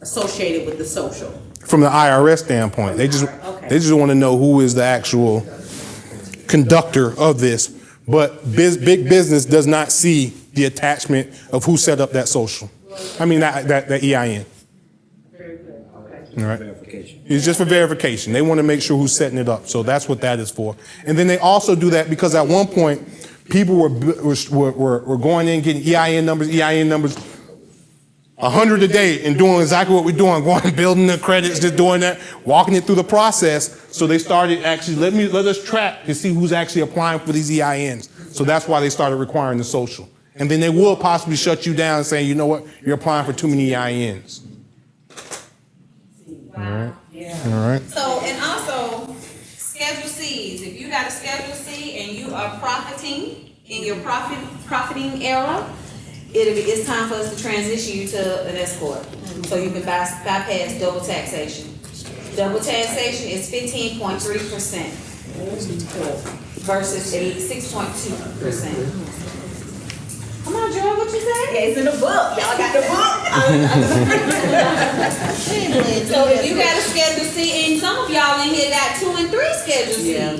associated with the social. From the IRS standpoint, they just want to know who is the actual conductor of this. But big business does not see the attachment of who set up that social. I mean, that EIN. Very good. Okay. All right. It's just for verification. They want to make sure who's setting it up. So that's what that is for. And then they also do that because at one point, people were going in, getting EIN numbers, 100 a day, and doing exactly what we're doing, going and building the credits, just doing that, walking it through the process. So they started actually, let us track to see who's actually applying for these EINs. So that's why they started requiring the social. And then they will possibly shut you down and say, you know what, you're applying for too many EINs. All right. Yeah. All right. So, and also, Schedule Cs. If you got a Schedule C and you are profiting in your profiting era, it's time for us to transition you to an S corp, so you can bypass double taxation. Double taxation is 15.3% versus 6.2%. Come on, Joy, what you say? Yeah, it's in the book. Y'all got the book. So if you got a Schedule C, and some of y'all in here got 2 and 3 Schedule Cs. Yeah.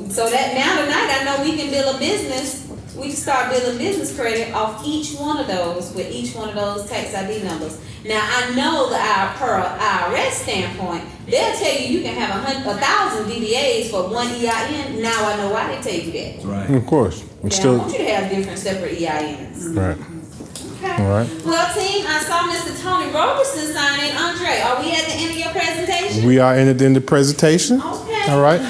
So that now tonight, I know we can build a business. We can start building business credit off each one of those with each one of those tax ID numbers. Now I know that per IRS standpoint, they'll tell you can have 1,000 DBAs for one EIN. Now I know why they tell you that. Right. Of course. I want you to have different separate EINs. Right. Okay. All right. Well, team, I saw Mr. Tony Roberson sign in. Andre, are we at the end of your presentation? We are in the presentation. Okay. All right.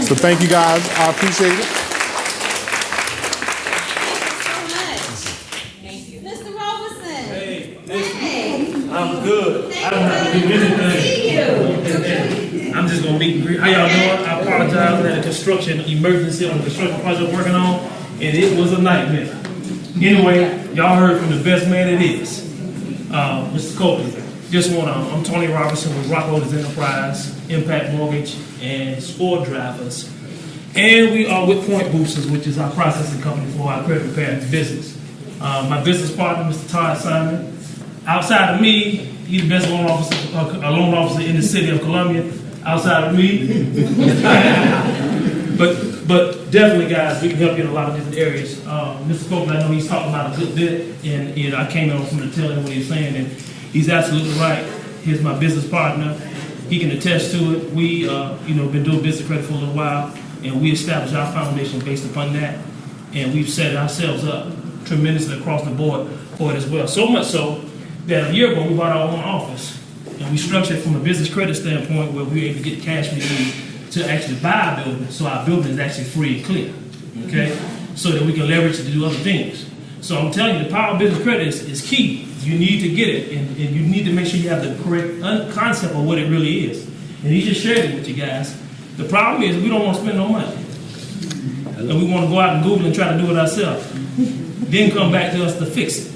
So thank you guys. I appreciate it. I'm good. I don't have to do anything. I'm just gonna meet and greet. How y'all doing? I apologize. I had a construction emergency on the construction project I'm working on, and it was a nightmare. Anyway, y'all heard from the best man it is, Mr. Coakley. I'm Tony Robertson with Rock Holders Enterprise, Impact Mortgage, and Sport Drivers. And we are with Point Boosters, which is our processing company for our credit repair business. My business partner, Mr. Todd Simon. Outside of me, he's the best loan officer in the city of Columbia. Outside of me, but definitely, guys, we can help you in a lot of different areas. Mr. Coakley, I know he's talking about a good bit, and I came in on some of the tail end of what he's saying, and he's absolutely right. He's my business partner. He can attest to it. We, been doing business credit for a little while, and we established our foundation based upon that, and we've set ourselves up tremendously across the board for it as well. So much so that a year ago we bought our own office, and we structured it from a business credit standpoint where we were able to get the cash we need to actually buy a building, so our building is actually free and clear, okay? So that we can leverage it to do other things. So I'm telling you, the power of business credit is key. You need to get it, and you need to make sure you have the correct concept of what it really is. And he just shared it with you guys. The problem is we don't want to spend no money. And we want to go out and Google and try to do it ourselves. Then come back to us to fix it,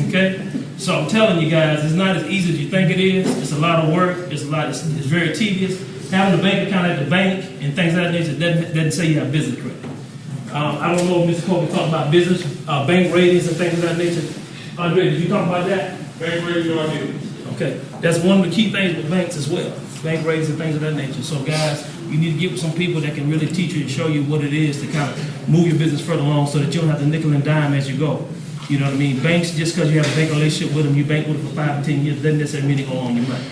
okay? So I'm telling you guys, it's not as easy as you think it is. It's a lot of work. It's very tedious. Having a bank account at the bank and things of that nature doesn't say you have business credit. I don't know if Mr. Coakley talked about business, bank ratings and things of that nature. Andre, did you talk about that? Bank ratings, no, I didn't. Okay, that's one of the key things with banks as well. Bank ratings and things of that nature. So guys, you need to get with some people that can really teach you and show you what it is to kind of move your business further along so that you don't have to nickel and dime as you go. You know what I mean? Banks, just because you have a bank relationship with them, you bank with them for 5 or 10 years, doesn't necessarily mean they go on your money.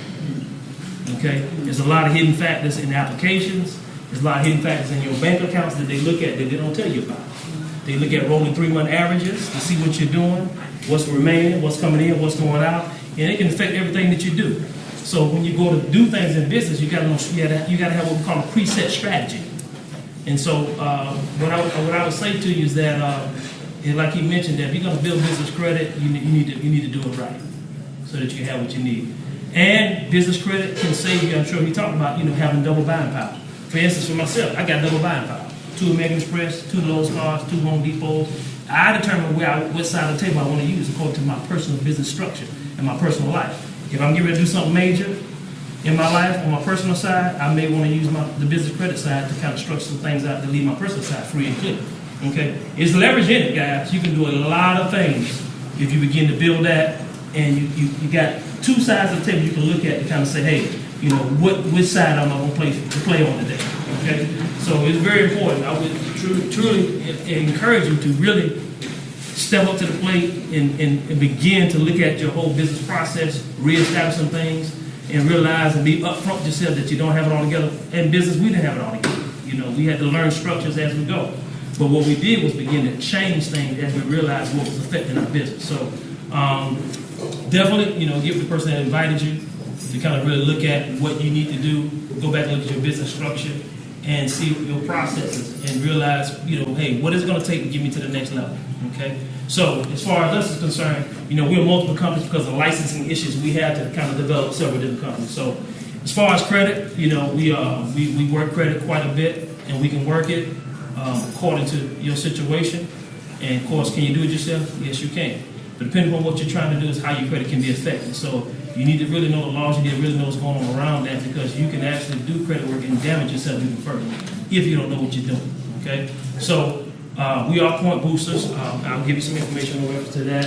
Okay? There's a lot of hidden factors in applications. There's a lot of hidden factors in your bank accounts that they look at that they don't tell you about. They look at rolling 3-month averages to see what you're doing, what's remaining, what's coming in, what's going out, and it can affect everything that you do. So when you go to do things in business, you gotta have what we call a preset strategy. And so what I would say to you is that And like he mentioned, that if you're gonna build business credit, you need to do it right, so that you have what you need. And business credit can save you. I'm sure he talked about, having double buying power. For instance, for myself, I got double buying power. 2 American Express, 2 Lowe's cars, 2 Home Depots. I determine what side of the table I want to use according to my personal business structure and my personal life. If I'm getting ready to do something major in my life on my personal side, I may want to use the business credit side to kind of structure some things out to leave my personal side free and clear. Okay? It's leverage in it, guys. You can do a lot of things if you begin to build that, and you got 2 sides of the table you can look at to kind of say, hey, which side am I going to play on today? Okay? So it's very important. I would truly encourage you to really step up to the plate and begin to look at your whole business process, reestablish some things, and realize and be upfront with yourself that you don't have it all together. In business, we didn't have it all together. We had to learn structures as we go. But what we did was begin to change things as we realized what was affecting our business. So definitely, give the person that invited you to kind of really look at what you need to do, go back and look at your business structure, and see your processes, and realize, hey, what is it going to take to get me to the next level? Okay. So as far as us is concerned, we're multiple companies because of licensing issues. We had to kind of develop several different companies. So as far as credit, we work credit quite a bit, and we can work it according to your situation. And of course, can you do it yourself? Yes, you can. But depending on what you're trying to do is how your credit can be affected. So you need to really know the laws. You need to really know what's going on around that, because you can actually do credit work and damage yourself even further if you don't know what you're doing. Okay. So we are point boosters. I'll give you some information in reference to that.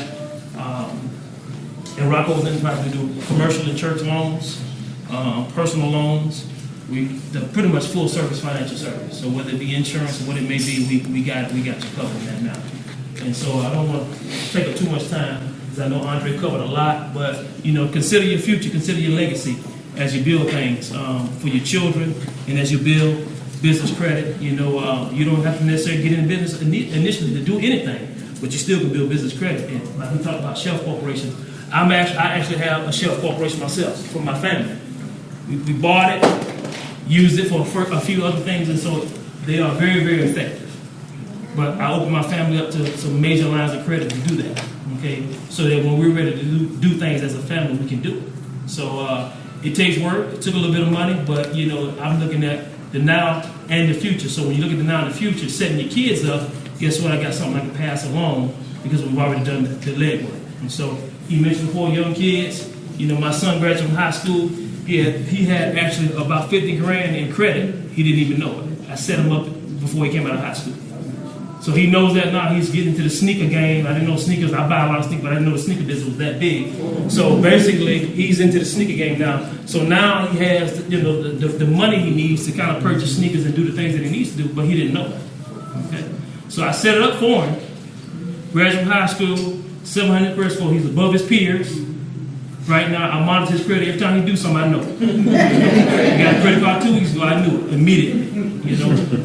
And Rocco was invited to do commercial and church loans, personal loans. They're pretty much full service financial service. So whether it be insurance or what it may be, we got you covered in that now. And so I don't want to take up too much time, because I know Andre covered a lot. But consider your future, consider your legacy as you build things for your children, and as you build business credit. You don't have to necessarily get into business initially to do anything, but you still can build business credit. And like we talked about shelf corporations, I actually have a shelf corporation myself for my family. We bought it, used it for a few other things, and so they are very, very effective. But I opened my family up to some major lines of credit to do that, okay? So that when we're ready to do things as a family, we can do it. So it takes work. It took a little bit of money, but I'm looking at the now and the future. So when you look at the now and the future, setting your kids up, guess what? I got something I can pass along, because we've already done the legwork. And so he mentioned 4 young kids. My son graduated from high school. He had actually about 50 grand in credit. He didn't even know it. I set him up before he came out of high school. So he knows that now. He's getting into the sneaker game. I didn't know sneakers. I buy a lot of sneakers, but I didn't know the sneaker business was that big. So basically, he's into the sneaker game now. So now he has the money he needs to kind of purchase sneakers and do the things that he needs to do, but he didn't know it. Okay. So I set it up for him. Graduated from high school, 700 credit score. He's above his peers. Right now, I monitor his credit. Every time he do something, I know. He got a credit card 2 weeks ago. I knew it immediately.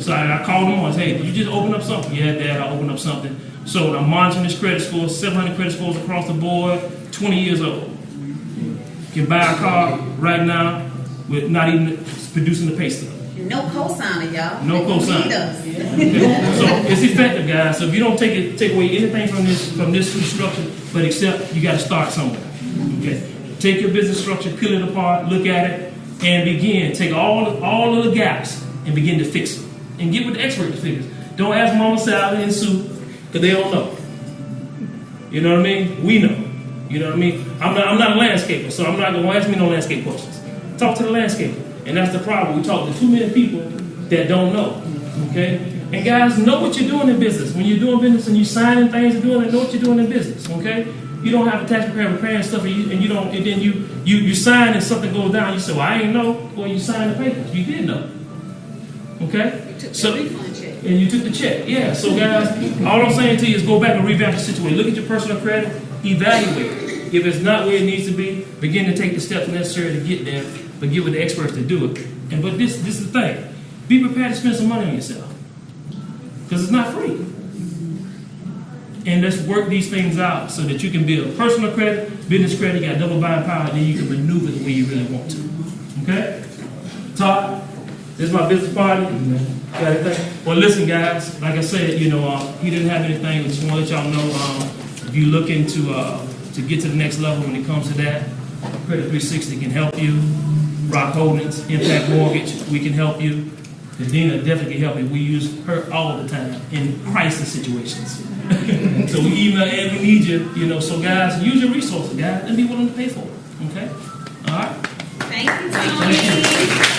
So I called him and said, hey, did you just open up something? Yeah, Dad, I opened up something. So I'm monitoring his credit score, 700 credit scores across the board, 20 years old. Can buy a car right now with not even producing the pay stub. No cosigner, y'all. No cosigner. Okay. So it's effective, guys. So if you don't take away anything from this structure, but except you got to start somewhere. Okay. Take your business structure, peel it apart, look at it, and begin. Take all of the gaps and begin to fix them. And get with the expert to fix it. Don't ask Mama Sally and Sue, because they don't know. You know what I mean? We know. You know what I mean? I'm not a landscaper, so I'm not going to ask me no landscape questions. Talk to the landscaper. And that's the problem. We talk to too many people that don't know. Okay? And guys, know what you're doing in business. When you're doing business and you're signing things and doing it, know what you're doing in business. Okay? You don't have a tax preparing stuff, and then you sign and something goes down. You say, well, I ain't know. Well, you signed the papers. You did know. Okay? You took the refund check. And you took the check. Yeah. So guys, all I'm saying to you is go back and revamp the situation. Look at your personal credit. Evaluate it. If it's not where it needs to be, begin to take the steps necessary to get there. But get with the experts to do it. But this is the thing. Be prepared to spend some money on yourself, because it's not free. And let's work these things out so that you can build personal credit, business credit, you got double buying power, and then you can maneuver the way you really want to. Okay? Todd? This is my business partner. Got anything? Well, listen, guys, like I said, he didn't have anything. I just want to let y'all know, if you're looking to get to the next level when it comes to that, Credit 360 can help you. Rock Holdings, Impact Mortgage, we can help you. Dina definitely can help you. We use her all the time in crisis situations. So we email and we need you, so guys, use your resources, guys, and be willing to pay for it, okay? All right? Thank you, Tony.